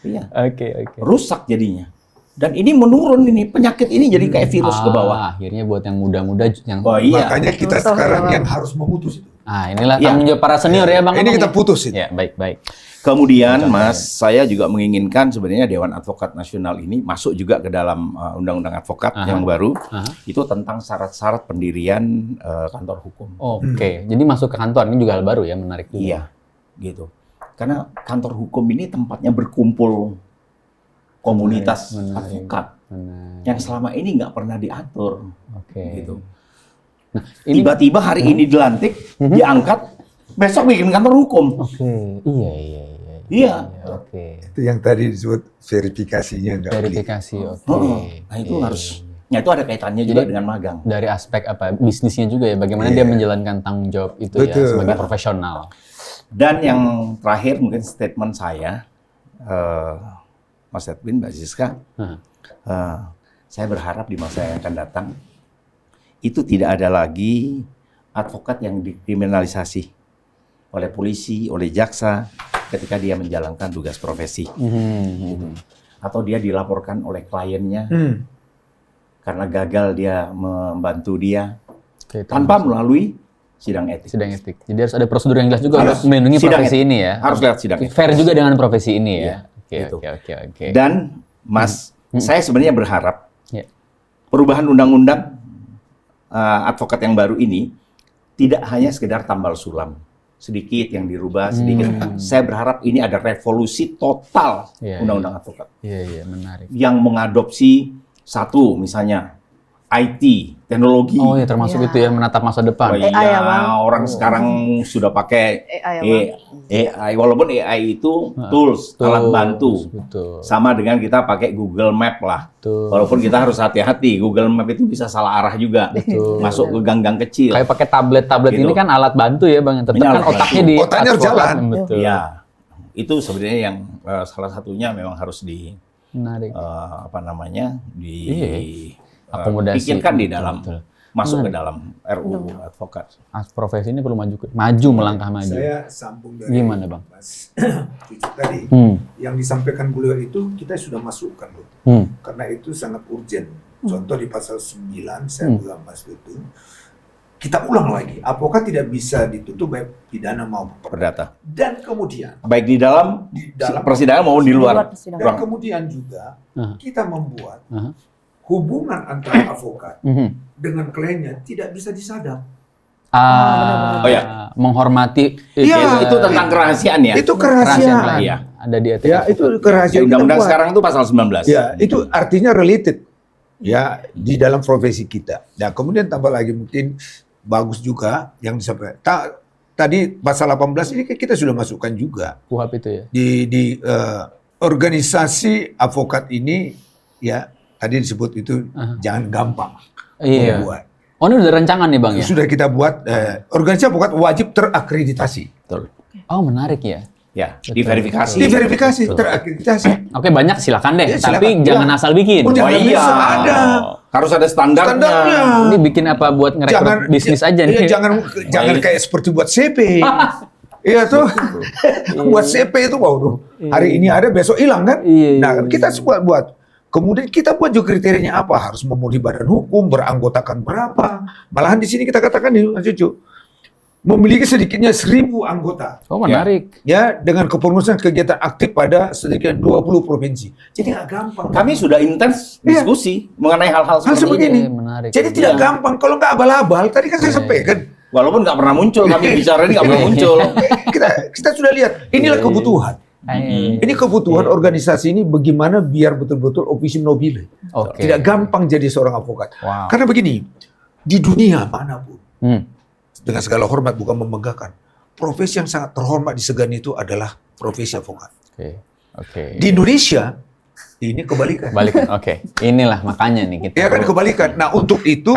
Iya, Oke, oke. rusak jadinya. Dan ini menurun ini penyakit ini jadi kayak virus ke bawah. Akhirnya buat yang muda-muda yang Oh iya. Makanya kita Betul, sekarang betul. yang harus memutus itu. inilah Iya. tanggung jawab para senior ya, Bang. Ini Abang kita ya? putus itu. Ya, baik. Kemudian Mas, saya juga menginginkan sebenarnya Dewan Advokat Nasional ini masuk juga ke dalam Undang-Undang Advokat Aha. yang baru. Aha. Itu tentang syarat-syarat pendirian kantor hukum. Oke, jadi masuk ke kantor ini juga hal baru ya, menarik juga. Iya, gitu. Karena kantor hukum ini tempatnya berkumpul komunitas Menarik. advokat. Benar. yang selama ini nggak pernah diatur. Oke. Gitu. Nah, ini Tiba-tiba hari ini dilantik, diangkat, besok bikin kantor hukum. oke. Iya. Iya. Oke. Itu yang tadi disebut verifikasinya nggak clear. Verifikasi, oke. Nah itu Iya, harus, iya. itu ada kaitannya juga Jadi, dengan magang. Dari aspek apa bisnisnya juga ya, bagaimana Iya. dia menjalankan tanggung jawab itu ya Betul. sebagai profesional. Dan yang terakhir mungkin statement saya, Mas Edwin, Mbak Ziska, Hah. saya berharap di masa yang akan datang itu tidak ada lagi advokat yang dikriminalisasi oleh polisi, oleh jaksa ketika dia menjalankan tugas profesi. Atau dia dilaporkan oleh kliennya karena gagal dia membantu dia Oke, tanpa melalui sidang etik. sidang etik. Jadi harus ada prosedur yang jelas juga Harus. untuk melindungi Sidang profesi etik. ini ya. Harus lewat sidang etik. Fair juga dengan profesi ini ya. Iya, Oke, gitu. oke. Dan Mas, saya sebenarnya berharap Ya. perubahan undang-undang advokat yang baru ini tidak hanya sekedar tambal sulam, sedikit yang dirubah, sedikit. Saya berharap ini ada revolusi total Iya, undang-undang advokat Iya, menarik. yang mengadopsi satu misalnya IT, teknologi. Oh ya, termasuk itu ya, menatap masa depan. Oh iya, AI ya, Bang. orang sekarang sudah pakai AI ya, AI, walaupun AI itu tools, alat bantu. Betul. Sama dengan kita pakai Google Map lah. Betul. Walaupun kita harus hati-hati, Google Map itu bisa salah arah juga. Betul. Masuk ke gang-gang kecil. Kayak pakai tablet Gitu. ini kan alat bantu ya Bang. Tetap Ini kan alat otaknya bantu. di Otaknya harus advokat. jalan. Betul. Iya. Itu sebenarnya yang salah satunya memang harus Menarik. Akomodasi. dipikirkan di dalam Betul. masuk ke dalam RUU advokat. Profesi ini perlu maju melangkah maju. Saya sambung dari Gimana, Bang? Mas Cucu tadi. Yang disampaikan beliau itu kita sudah masukkan loh. Karena itu sangat urgent. Contoh di pasal 9 saya bilang Mas itu kita ulang lagi. Advokat tidak bisa dituntut baik pidana maupun Perdata. dan kemudian Baik di dalam persidangan maupun di luar. persidangan. dan kemudian juga kita membuat Aha. hubungan antara advokat dengan kliennya tidak bisa disadap. Oh ya. Menghormati Iya, Itu tentang kerahasiaan ya. Itu kerahasiaan kerahasiaan. lain. Iya. Ada di etik. Ya, itu kerahasiaan. Undang-undang kita buat. sekarang itu pasal 19. Ya, itu artinya related ya di dalam profesi kita. Nah, kemudian tambah lagi mungkin bagus juga yang disampaikan. Tadi pasal 18 ini kita sudah masukkan juga KUHP itu ya. di organisasi advokat ini ya tadi disebut itu jangan gampang Iya. membuat. Oh ini udah rancangan nih Bang ya? Sudah kita buat organisasi advokat wajib terakreditasi. Betul. Oh menarik ya. Ya, diverifikasi. Diverifikasi, terakreditasi. Oke banyak silakan deh, Ya, tapi silakan. jangan Ya. asal bikin. Oh, jangan bisa, ada. Harus ada standarnya. Standarnya. Ini bikin apa buat ngerekrut bisnis aja nih? Iya, jangan kayak seperti buat CP. Iya tuh. Buat CP itu waduh. Hari ini ada besok hilang kan? Iya, Nah, iya, kita buat. Kemudian kita buat juga kriterianya apa? Harus memenuhi badan hukum, beranggotakan berapa. Malahan di sini kita katakan nih, Mas Cucu, memiliki sedikitnya 1.000 anggota. Oh menarik. Ya, dengan kepengurusan kegiatan aktif pada sedikitnya 20 provinsi. Jadi nggak gampang. Kami sudah intens Iya. diskusi mengenai hal-hal Hal seperti seperti ini. ini. Menarik. Jadi tidak gampang. Kalau nggak abal-abal, tadi kan saya sampaikan. Walaupun nggak pernah muncul, kami bicara ini nggak pernah muncul. Kita sudah lihat. Inilah kebutuhan. Ini kebutuhan organisasi ini bagaimana biar betul-betul officium nobile. Oke. Tidak gampang jadi seorang advokat. Wow. Karena begini, di dunia manapun, Hmm. dengan segala hormat bukan membanggakan, profesi yang sangat terhormat disegani itu adalah profesi advokat. Oke. Di Indonesia, ini kebalikan. Balikan. Oke. Inilah makanya nih kita Ya kan kebalikan. Nah untuk itu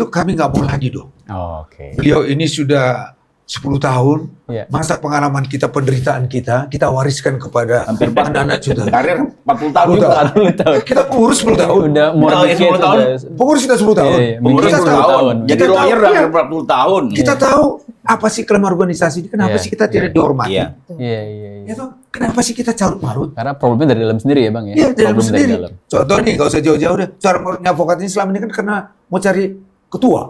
kami nggak mau lagi dong. Oh, oke. Beliau ini sudah 10 tahun, Iya. masa pengalaman kita, penderitaan kita wariskan kepada Hampir anak-anak kita. Karir 40 tahun juga. 40 tahun. Kita pengurus 10 tahun. Udah mau Udah, dikit 10 tahun. udah. Pengurus kita 10 tahun. Iya, iya. Pengurus Bikin 10 tahun. Jadi Kita lawyer tahu, udah iya. 40 tahun. Kita tahu apa sih kelemahan organisasi ini, kenapa Iya, sih kita tidak dihormati. Iya. Iya. Ya toh, kenapa sih kita carut marut? Karena problemnya dari dalam sendiri ya Bang ya. Iya, dari dalam Problem sendiri. dalam. Contoh nih, gak usah jauh-jauh deh. Cara marutnya advokat ini selama ini kan karena mau cari ketua.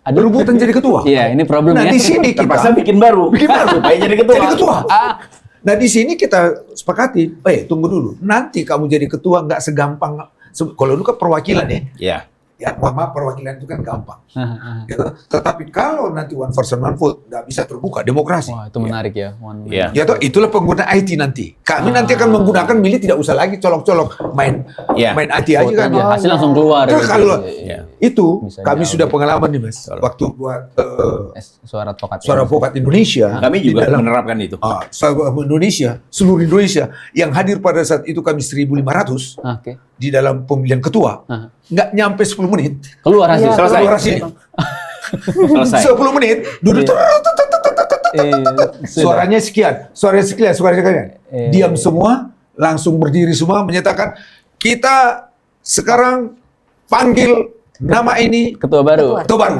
Aduh. Berebutan jadi ketua. Iya, ini problemnya. Nah, di sini Terpaksa kita bikin baru. supaya jadi ketua. jadi ketua. Nah, di sini kita sepakati, tunggu dulu. Nanti kamu jadi ketua nggak segampang, kalau dulu kan perwakilan ya. Iya. Ya, maaf, perwakilan itu kan gampang. Gitu. Tetapi kalau nanti one person one vote nggak bisa terbuka demokrasi. Wah, itu menarik ya. Iya. Ya toh, itulah pengguna IT nanti. Kami nanti akan menggunakan milih, tidak usah lagi colok-colok main IT aja kan. Hasil langsung keluar. Nah, gitu. kalau Iya. itu Bisa kami jauh. sudah pengalaman nih Mas. Waktu buat Suara advokat. Suara Advokat Indonesia. Kami di juga dalam- menerapkan itu. Suara Indonesia, seluruh Indonesia yang hadir pada saat itu kami 1.500 Oke. di dalam pemilihan ketua. Nggak nyampe 10 menit. Keluar hasil. Selesai. Keluar hasil. Selesai. 10 menit, duduk suaranya sekian, suaranya sekian. Diam semua, langsung berdiri semua menyatakan kita sekarang panggil nama ini Ketua baru. ketua baru.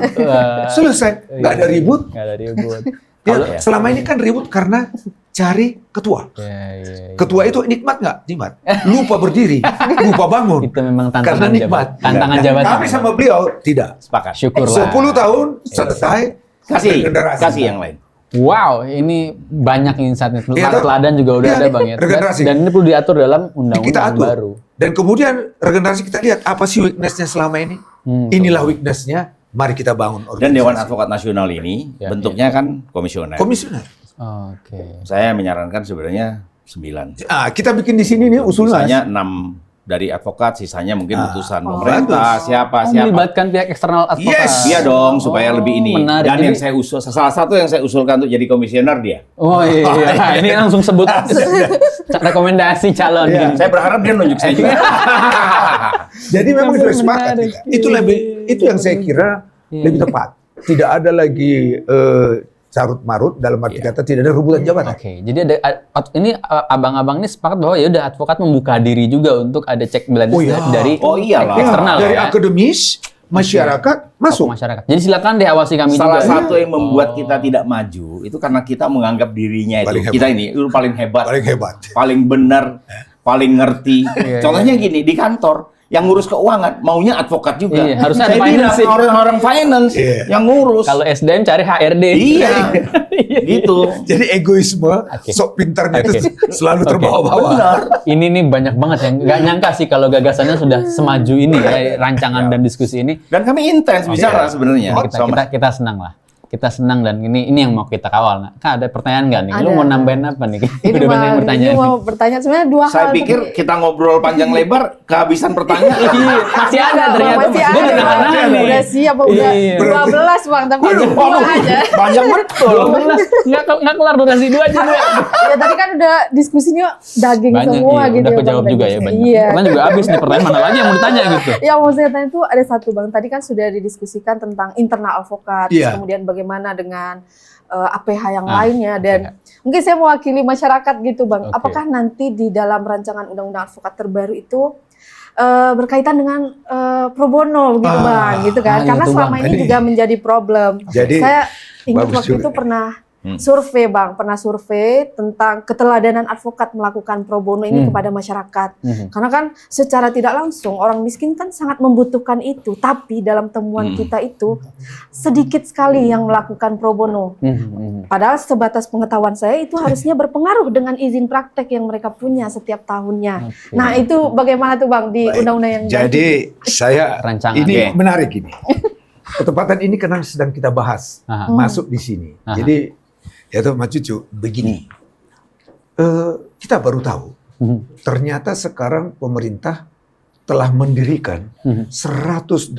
Selesai, nggak ada ribut. Nggak ada ribut. Ya, selama ini kan ribut karena cari ketua. Iya. Ketua itu nikmat nggak? Nikmat. Lupa berdiri, lupa bangun. Itu memang tantangan Karena nikmat. Tantangan Dan jabatan. kami sama beliau tidak. Sepakat. Syukurlah. 10 tahun selesai. regenerasi. Kasih yang lain. Wow, ini banyak insight-nya. Iya, toh? Teladan juga udah Iya, ada Bang ya. regenerasi. Dan ini perlu diatur dalam Kita undang-undang atur. baru. Dan kemudian regenerasi kita lihat apa sih weakness-nya selama ini. Inilah weakness-nya. Mari kita bangun Dan Dewan organisasi. Advokat Nasional ini Ya, bentuknya kan komisioner. Komisioner. Oke. Saya menyarankan sebenarnya 9. Kita bikin di sini nih usulnya. Sisanya 6 dari advokat, sisanya mungkin putusan Oh, pemerintah, siapa. Melibatkan pihak eksternal advokat. Yes. Iya dong, supaya lebih ini. Menarik. Dan Jadi- yang saya usul, salah satu yang saya usulkan untuk jadi komisioner dia. Oh iya, ini langsung sebut rekomendasi calon. Iya. ini. Saya berharap dia nunjuk saya juga. Jadi memang Itu sudah sepakat menarik. kita. Itu lebih, itu yang saya kira lebih tepat. Tidak ada lagi carut marut dalam arti kata tidak ada rebutan jabatan. Oke, jadi ini abang-abang ini sepakat bahwa ya udah advokat membuka diri juga untuk ada cek balance Oh iya. dari Oh iyalah. eksternal Dari ya. akademis, masyarakat masuk. Masyarakat. Jadi silakan deh awasi kami Salah juga. satu yang membuat kita tidak maju itu karena kita menganggap dirinya itu Paling hebat. kita ini itu paling hebat, Paling hebat. paling benar, paling ngerti. Contohnya gini di kantor yang ngurus keuangan maunya advokat juga. Iya, harusnya ada Saya bilang finance. orang-orang finance Iya. yang ngurus. Kalau SDM cari HRD. Iya, gitu. Jadi egoisme, sok pintarnya itu selalu terbawa-bawa. Benar. Ini nih banyak banget yang nggak nyangka sih kalau gagasannya sudah semaju ini ya rancangan dan diskusi ini. Dan kami intens bicara sebenarnya. Kita senang lah. Kita senang dan ini yang mau kita kawal. Nah, Kak, ada pertanyaan nggak nih? Lu Ada. mau nambahin apa nih? Ini Udah banyak yang bertanya. ini mau bertanya sebenarnya dua Saya hal. pikir tadi. kita ngobrol panjang lebar kehabisan pertanyaan. Iya, masih ada Bang, ternyata. masih Gua ada, udah Bang. nahan nih. Udah siap, Bang. Udah Iya. 12 Bang, tapi dua aja. Banyak betul. 12 nggak kelar durasi 2 aja. Ya tadi kan udah diskusinya daging Banyak, semua iya. gitu. Udah ya, kejawab Bang, juga ya daging. banyak. Iya. Karena juga habis nih pertanyaan mana lagi yang mau ditanya gitu. Yang mau saya tanya itu ada satu Bang, tadi kan sudah didiskusikan tentang internal advokat, terus Iya. kemudian bagaimana dengan APH yang lainnya dan mungkin saya mewakili masyarakat gitu Bang. Oke. Apakah nanti di dalam rancangan undang-undang advokat terbaru itu berkaitan dengan pro bono begitu Bang, gitu kan? Karena itu, selama Bang. ini Tadi- juga menjadi problem. Jadi, Saya ingat bagus waktu juga itu ya. pernah survei Bang, pernah survei tentang keteladanan advokat melakukan pro bono ini kepada masyarakat. Karena kan secara tidak langsung orang miskin kan sangat membutuhkan itu, tapi dalam temuan kita itu sedikit sekali yang melakukan pro bono. Padahal sebatas pengetahuan saya itu harusnya berpengaruh dengan izin praktek yang mereka punya setiap tahunnya. Oke. Nah itu bagaimana tuh Bang di undang-undang yang Jadi saya Rancangan. ini Oke. menarik ini. Ketepatan ini karena sedang kita bahas Aha. masuk di sini. Aha. Jadi ya tuh Mas Cucu begini. Kita baru tahu ternyata sekarang pemerintah telah mendirikan 181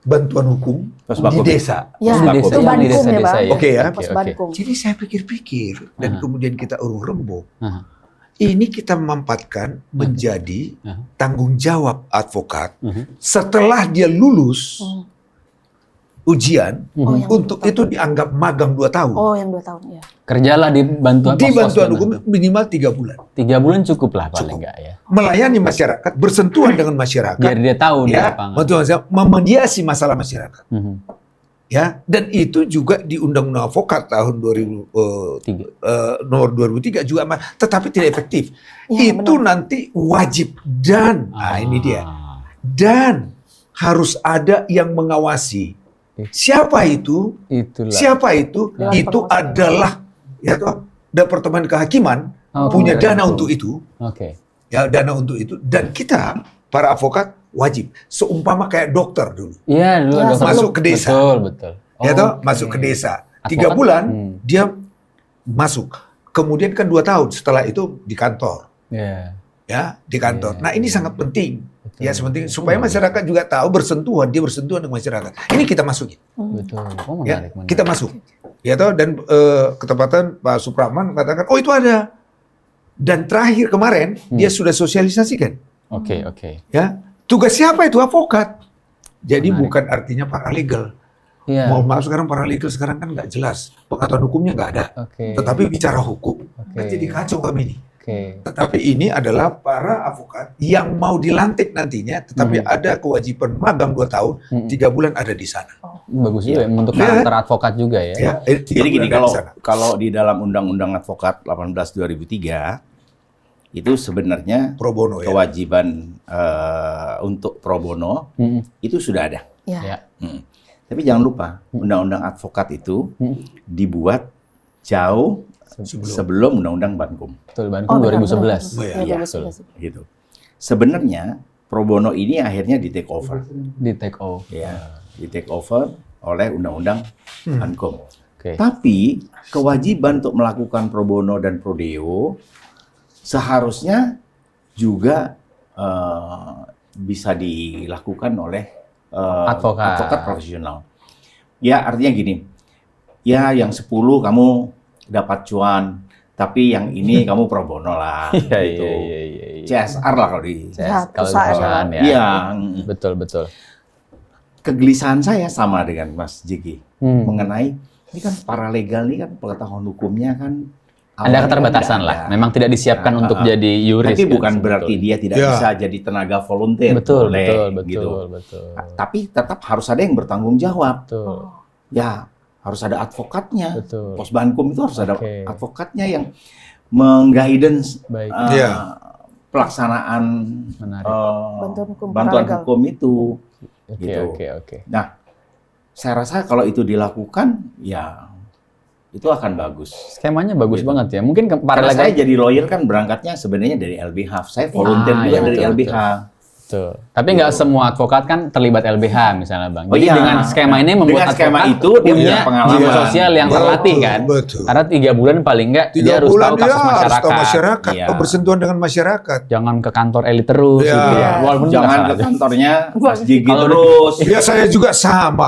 bantuan hukum Pos di Bakum. desa. Ya, Oh, di itu desa. Bankum Di ya Bang. desa-desa ya. Oke ya. Pos Oke. Bankum. Jadi saya pikir-pikir dan kemudian kita urung rembuk. Aha. Ini kita mampatkan menjadi Aha. tanggung jawab advokat Mhm. setelah dia lulus ujian Oh, yang untuk 2 itu dianggap magang 2 tahun. Oh yang 2 tahun ya. Kerjalah di bantuan Di pos-pos bantuan dan- hukum minimal 3 bulan. 3 bulan cukup lah paling Cukup. enggak ya. Melayani masyarakat, bersentuhan dengan masyarakat. Biar dia tahu di Ya, lapangan. bantuan masyarakat, memediasi masalah masyarakat. Mhm. Ya, dan itu juga di Undang-Undang Advokat tahun 2000 Tiga. nomor 2003 juga tetapi tidak efektif. Ya, Itu nanti wajib dan ini dia. Dan harus ada yang mengawasi. Siapa itu? Itulah. Siapa itu? Dewan Itu Pengawas. adalah ya toh, Departemen Kehakiman Oh, punya benar. dana untuk itu, Oke. ya dana untuk itu dan kita para advokat wajib. Seumpama kayak dokter dulu. Iya, dulu Ya, dokter. masuk ke desa. Betul. Ya toh, Oke. masuk ke desa. Advokat? 3 bulan Hmm. dia masuk. Kemudian kan 2 tahun setelah itu di kantor. Iya. Ya, di kantor. Iya, Nah, ini iya. sangat penting. Betul. Ya, sepenting supaya masyarakat juga tahu dia bersentuhan dengan masyarakat. Ini kita masukin. Betul. Oh, Ya, menarik. kita masuk. Ya toh, dan ketepatan Pak Supratman mengatakan, oh itu ada. Dan terakhir kemarin dia sudah sosialisasikan. Oke. Ya, tugas siapa itu? Advokat. Jadi Menarik. bukan artinya paralegal. Iya. Mohon maaf sekarang paralegal sekarang kan nggak jelas. Pengetahuan hukumnya nggak ada. Oke. Tetapi bicara hukum, kan Oke. jadi kacau kami ini. Oke. Tetapi ini adalah para advokat yang mau dilantik nantinya, tetapi ada kewajiban magang 2 tahun, 3 bulan ada di sana. Bagus juga ya, untuk Ya. karakter advokat juga ya. Ya, 3 Jadi gini, bulan ada di sana. kalau di dalam Undang-Undang Advokat 18/2003 itu sebenarnya Pro bono ya. kewajiban untuk pro bono Mm-mm. itu sudah ada. Ya. Ya. Tapi jangan lupa, Undang-Undang Advokat itu dibuat jauh sebelum Undang-Undang Bankum. Betul, Bankum 2011. Oh, iya. Iya, 2011. Gitu. Sebenarnya pro bono ini akhirnya di take over. Di take off. Ya, di take over oleh Undang-Undang Bankum. Oke. Tapi kewajiban untuk melakukan pro bono dan pro deo seharusnya juga bisa dilakukan oleh advokat profesional. Ya, artinya gini. Ya, yang 10 kamu dapat cuan, tapi yang ini kamu pro bono lah. Iya, gitu. iya. CSR lah kalau di Ya, Kalau perusahaan. perusahaan ya. Iya. Betul. Kegelisahan saya sama dengan Mas Jiki mengenai ini kan paralegal ini kan pengetahuan hukumnya kan Ada awalnya keterbatasan kan lah. tidak ada. Memang tidak disiapkan untuk jadi yuris. Tapi kan, bukan berarti sebetulnya. dia tidak Ya. bisa jadi tenaga volunteer. Betul, boleh, gitu. betul. Tapi tetap harus ada yang bertanggung jawab. Betul. Ya, harus ada advokatnya. Betul. Pos Bankum itu harus ada Oke. advokatnya yang mengguidance Baik. Iya. pelaksanaan Menarik. Bantuan hukum bantuan paralegal. hukum itu. Oke, gitu. oke. Nah, saya rasa kalau itu dilakukan, ya itu akan bagus. Skemanya bagus Gitu. banget ya. Mungkin Karena saya paralegal jadi lawyer kan berangkatnya sebenarnya dari LBH. Saya volunteer juga iya, dari betul, LBH. betul. Tapi nggak semua advokat kan terlibat LBH misalnya, Bang. Oh Jadi iya. dengan skema ini membuat Dengan skema advokat itu dia punya punya pengalaman. jiwa sosial yang Betul, terlatih kan. betul. Karena 3 bulan paling nggak 3 dia harus bulan tahu dia kasus harus masyarakat. tahu masyarakat, Iya. bersentuhan dengan masyarakat. Jangan ke kantor elit terus Iya. gitu ya. Walaupun Jangan nggak ke salah. kantornya Mas Jigi Kalau- terus. Ya saya juga sama.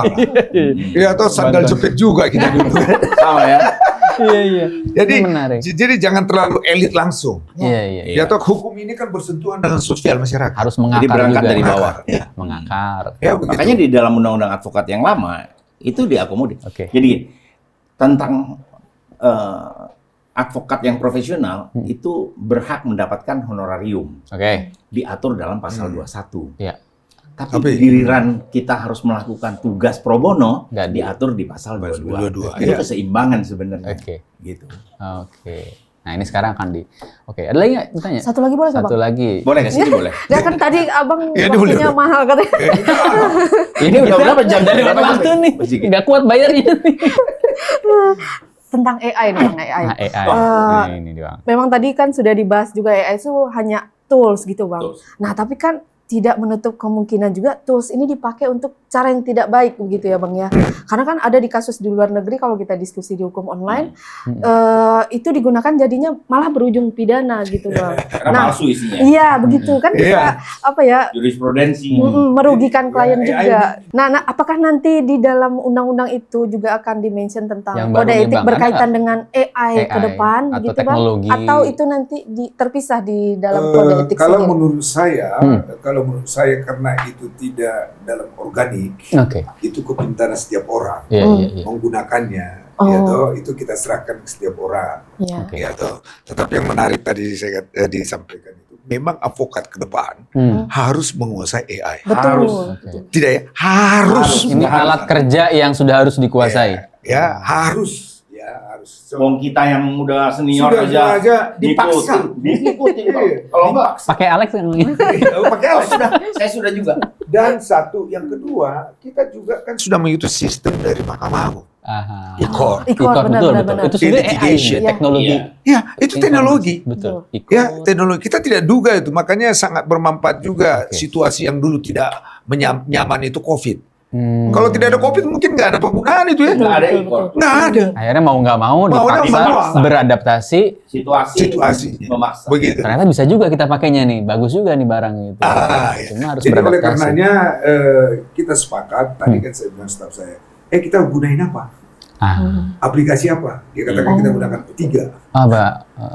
Ya atau sandal Bantuan. jepit juga kita dulu. Sama ya. Iya. Jadi Ini menarik. jadi jangan terlalu elit langsung. Iya. Ya atau hukum ini kan bersentuhan dengan sosial masyarakat. Harus Jadi mengakar berangkat juga. dari bawah. Ya. Mengakar. Ya begitu. Makanya di dalam undang-undang advokat yang lama itu diakomodir. Oke. Jadi gini, tentang advokat yang profesional itu berhak mendapatkan honorarium, Oke. diatur dalam pasal 21. Iya. Tapi Tapi- giliran kita harus melakukan tugas pro bono Nggak di- diatur di pasal 22. 22, Itu iya. keseimbangan sebenarnya. Oke. Gitu. Oke. Nah, ini sekarang akan Oke, ada lagi nggak ditanya? Satu lagi boleh nggak, Satu Bang? lagi. Boleh ke sini boleh. Ya kan tadi abang Ya, ini boleh, waktunya boleh. mahal katanya. Ini udah kita berapa jam? Dari Berapa waktu jam? nih. Mas Jiki? Nggak kuat bayarnya nih. Tentang AI nih, Bang, AI. Nah, AI. Ini dia, Bang. Memang tadi kan sudah dibahas juga AI itu hanya tools gitu, Bang. Tools. Nah, tapi kan tidak menutup kemungkinan juga tools ini dipakai untuk cara yang tidak baik begitu ya, Bang ya. Karena kan ada di kasus di luar negeri kalau kita diskusi di hukum online itu digunakan jadinya malah berujung pidana gitu, Bang. Karena Nah, palsu isinya. iya begitu kan Iya. bisa apa ya Jurisprudensi. merugikan klien Ya, juga. Nah, apakah nanti di dalam undang-undang itu juga akan dimention tentang Yang kode barunya, etik Bang, berkaitan ada dengan AI ke depan atau gitu, teknologi. Bang? Atau itu nanti terpisah di dalam kode etik Kalau sendiri? menurut saya karena itu tidak dalam organik, Oke. itu kepintaran setiap orang Iya, iya, iya. menggunakannya. Oh. Ya toh, itu kita serahkan ke setiap orang. Iya. Oke. Ya toh. Tetapi yang menarik tadi saya disampaikan itu, memang advokat ke depan harus menguasai AI. Betul. Harus. Tidak ya, harus. Ini alat kerja yang sudah harus dikuasai. Ya, harus. Ya, harus. So, Wong kita yang udah senior sudah aja dipaksa. Diikutin. Iya. Kalau enggak, Pakai Alex kan namanya? Pakai alat. saya sudah juga. Dan satu, yang kedua, kita juga kan sudah mengikuti sistem dari Mahkamah Agung. Aha. E-court. E-court, betul. Itu sebenarnya AI, Litigation. teknologi. Ya, itu teknologi. Betul. Ya, teknologi. Kita tidak duga itu, makanya sangat bermanfaat juga situasi yang dulu tidak nyaman itu COVID. Kalau tidak ada COVID mungkin nggak ada penggunaan itu ya. Nggak ada e-court. Nggak ada. Akhirnya mau nggak mau Maunya dipaksa manual. beradaptasi. Situasinya. Memaksa. Begitu. Ternyata bisa juga kita pakainya nih, bagus juga nih barang gitu. Ya. Cuma harus Jadi oleh beradaptasi. karenanya kita sepakat, tadi kan saya bilang staf saya, kita gunain apa? Aplikasi apa? Dia katakan kita gunakan 3. Apa?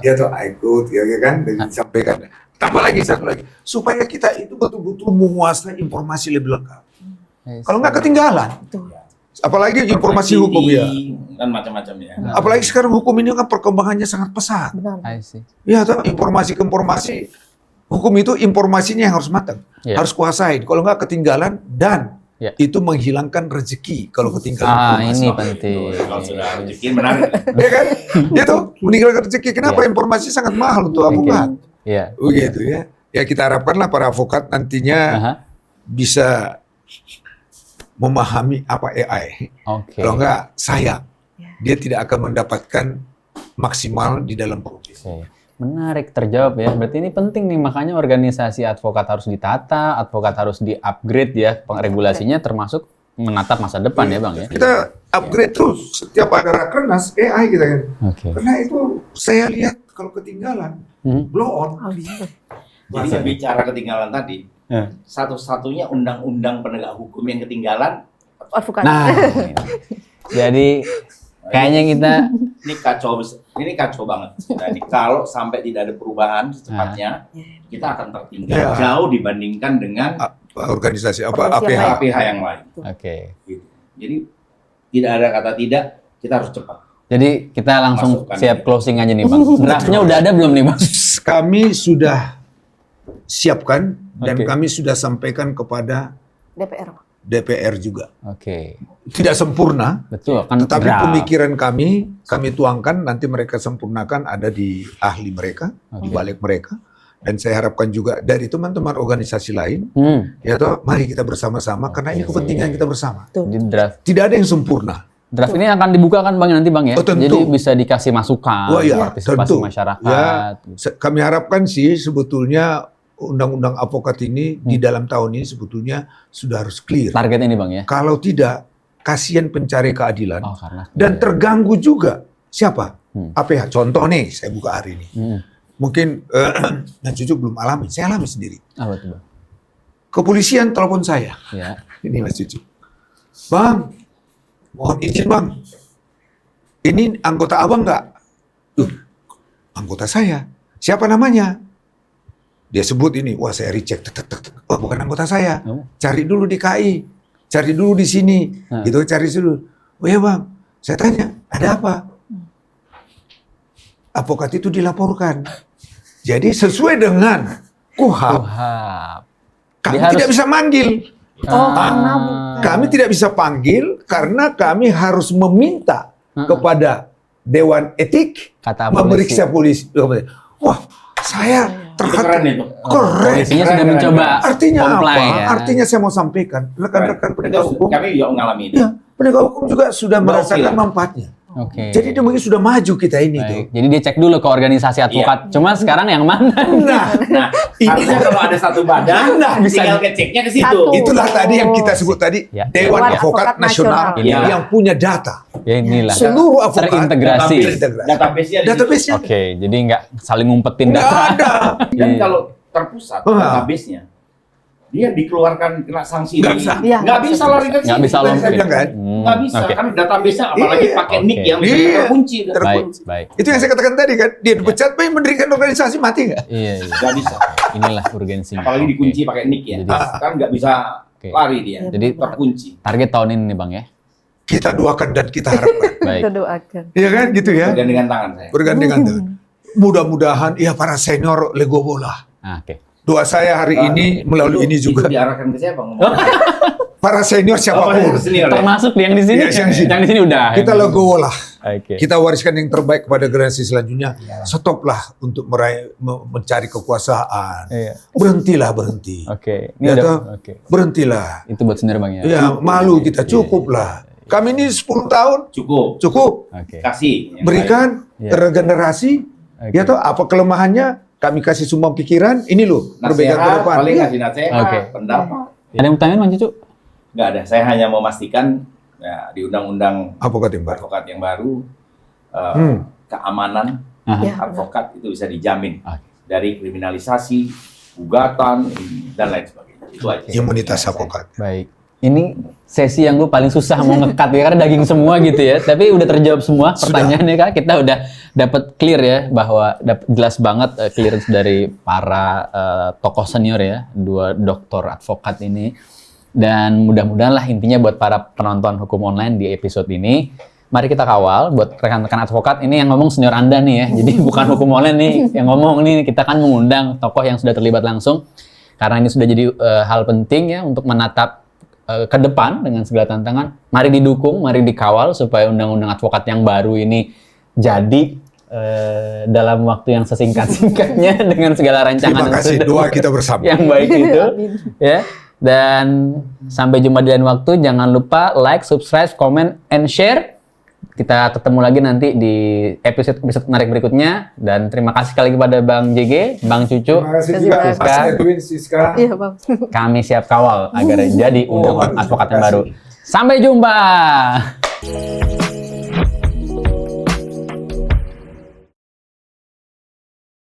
Dia tahu iCloud, ya kan, dan disampaikan. Tambah lagi satu lagi, supaya kita itu betul-betul menguasai informasi lebih lengkap. Kalau nggak ketinggalan, apalagi informasi hukum ya. Kan macam-macam ya. Apalagi sekarang hukum ini kan perkembangannya sangat pesat. Benar. I see. Ya, tahu informasi ke informasi, hukum itu informasinya yang harus matang, harus kuasain. Kalau nggak ketinggalan dan itu menghilangkan rezeki kalau ketinggalan. Ini penting. Kalau sudah rezeki menarik. Ya kan? Itu meninggalkan rezeki. Kenapa informasi sangat mahal untuk avokat? Iya. Begitu ya. Ya kita harapkanlah para avokat nantinya bisa memahami apa AI. Kalau enggak, sayang. Dia tidak akan mendapatkan maksimal di dalam profesi. Menarik, terjawab ya. Berarti ini penting nih, makanya organisasi advokat harus ditata, advokat harus di-upgrade ya, regulasinya termasuk menatap masa depan ya Bang ya. Kita upgrade terus, setiap ada rakernas AI kita kan. Karena itu saya lihat kalau ketinggalan, blow on. Jadi bicara ketinggalan tadi, satu-satunya undang-undang penegak hukum yang ketinggalan Advokat. Nah, jadi kayaknya kita ini kacau banget. Nah, ini kalau sampai tidak ada perubahan secepatnya, kita akan tertinggal jauh dibandingkan dengan organisasi APH yang lain. Gitu. Jadi tidak ada kata tidak, kita harus cepat. Jadi kita langsung siap closing aja nih Bang. Draftnya udah ada belum nih Bang? Kami sudah siapkan dan kami sudah sampaikan kepada DPR juga. Tidak sempurna, betul, kan tetapi pemikiran kami tuangkan, nanti mereka sempurnakan ada di ahli mereka, di balik mereka. Dan saya harapkan juga dari teman-teman organisasi lain, ya toh, mari kita bersama-sama karena ini kepentingan kita bersama. Tidak ada yang sempurna. Draft ini akan dibuka kan Bang nanti Bang ya? Tentu. Jadi bisa dikasih masukan, partisipasi masyarakat. Ya, kami harapkan sih sebetulnya undang-undang avokat ini di dalam tahun ini sebetulnya sudah harus clear. Target ini Bang ya? Kalau tidak, kasihan pencari keadilan dan terganggu juga. Siapa? APH. Contoh nih, saya buka hari ini. Mungkin Mas Cucu belum alami, saya alami sendiri. Apa itu Bang? Kepolisian telepon saya. Ini Mas Cucu. Bang, mohon izin Bang. Ini anggota abang nggak? Anggota saya. Siapa namanya? Dia sebut ini, wah saya recheck, oh bukan anggota saya, cari dulu di KI, cari dulu di sini, gitu cari dulu. Oh ya Bang, saya tanya, ada apa? Avokat itu dilaporkan. Jadi sesuai dengan KUHP, kami tidak bisa manggil. Kami tidak bisa panggil karena kami harus meminta kepada Dewan Etik memeriksa polisi. Wah, saya keren itu. Polisinya sudah mencoba. Artinya apa? Artinya saya mau sampaikan, rekan-rekan penegak hukum. Kami juga mengalami itu. Penegak hukum juga sudah merasakan manfaatnya. Jadi dia mungkin sudah maju kita ini tuh. Jadi dia cek dulu ke organisasi advokat. Cuma sekarang yang mana? Ini kalau ada satu badan, tinggal ngeceknya ke situ. Itulah tadi yang kita sebut tadi, Dewan Advokat Nasional yang punya data. Ya inilah. Seluruh avokat terintegrasi. Database-nya. Jadi nggak saling ngumpetin data. Nggak ada. Dan kalau terpusat database-nya, dia dikeluarkan kena sanksi. Nggak bisa lari ke sini. Nggak bisa lompat. Nggak bisa, kan database-nya apalagi pakai nick yang terkunci. Baik. Itu yang saya katakan tadi kan, dia dipecat, mendirikan organisasi mati nggak? Iya. Nggak bisa. Inilah urgensinya. Apalagi dikunci pakai nick ya. Kan nggak bisa lari dia. Jadi terkunci. Target tahun ini nih Bang ya? Kita doakan dan kita harapkan. Kita doakan. Iya kan gitu ya? Bergandengan tangan saya. Bergandengan tangan. Mudah-mudahan ya para senior legowo lah. Doa saya hari ini melalui ini juga. Itu diarahkan ke siapa ngomong? Para senior siapapun. Termasuk yang di sini. Yang di sini udah. Kita legowo lah. Kita wariskan yang terbaik kepada generasi selanjutnya. Stoplah untuk mencari kekuasaan. Berhentilah. Ini berhentilah. Itu buat senior Bang ya? Ya malu kita, cukup lah. Kami ini 10 tahun cukup. Oke. Kasih. yang Berikan Iya. regenerasi. Oke. Ya toh apa kelemahannya? Kami kasih semua pikiran. Ini loh baik. perbaikan ke Nasihat, depan. paling Iya. kasih nasihat, Oke. pendapat. Ada yang mau tanyain Bang Cucu? Nggak ada. Saya hanya memastikan ya, di undang-undang Advokat yang baru. advokat yang baru keamanan Aha. Ya. advokat itu bisa dijamin Oke. dari kriminalisasi, gugatan dan lain sebagainya. Itu aja. Imunitas Saya- advokat. Baik. Ini sesi yang gue paling susah mau ngekat ya karena daging semua gitu ya. Tapi udah terjawab semua pertanyaannya Kak. Kita udah dapat clear ya bahwa jelas banget clearance dari para tokoh senior ya, 2 doktor advokat ini. Dan mudah-mudahan lah intinya buat para penonton hukum online di episode ini, mari kita kawal buat rekan-rekan advokat ini yang ngomong senior Anda nih ya. Jadi bukan hukum online nih yang ngomong nih, kita kan mengundang tokoh yang sudah terlibat langsung. Karena ini sudah jadi hal penting ya untuk menatap ke depan dengan segala tantangan. Mari didukung, mari dikawal supaya undang-undang advokat yang baru ini jadi dalam waktu yang sesingkat-singkatnya dengan segala rancangan Terima kasih. sudah- Doa kita bersama. yang baik itu Amin. ya. Dan sampai jumpa di lain waktu. Jangan lupa like, subscribe, comment, and share. Kita ketemu lagi nanti di episode menarik berikutnya. Dan terima kasih sekali kepada Bang JG, Bang Cucu. Terima kasih Terima juga kasih, Mas Kak. Edwin, Siska. Iya Bang. Kami siap kawal agar jadi undang-undang Oh, advokat yang terima baru. kasih. Sampai jumpa.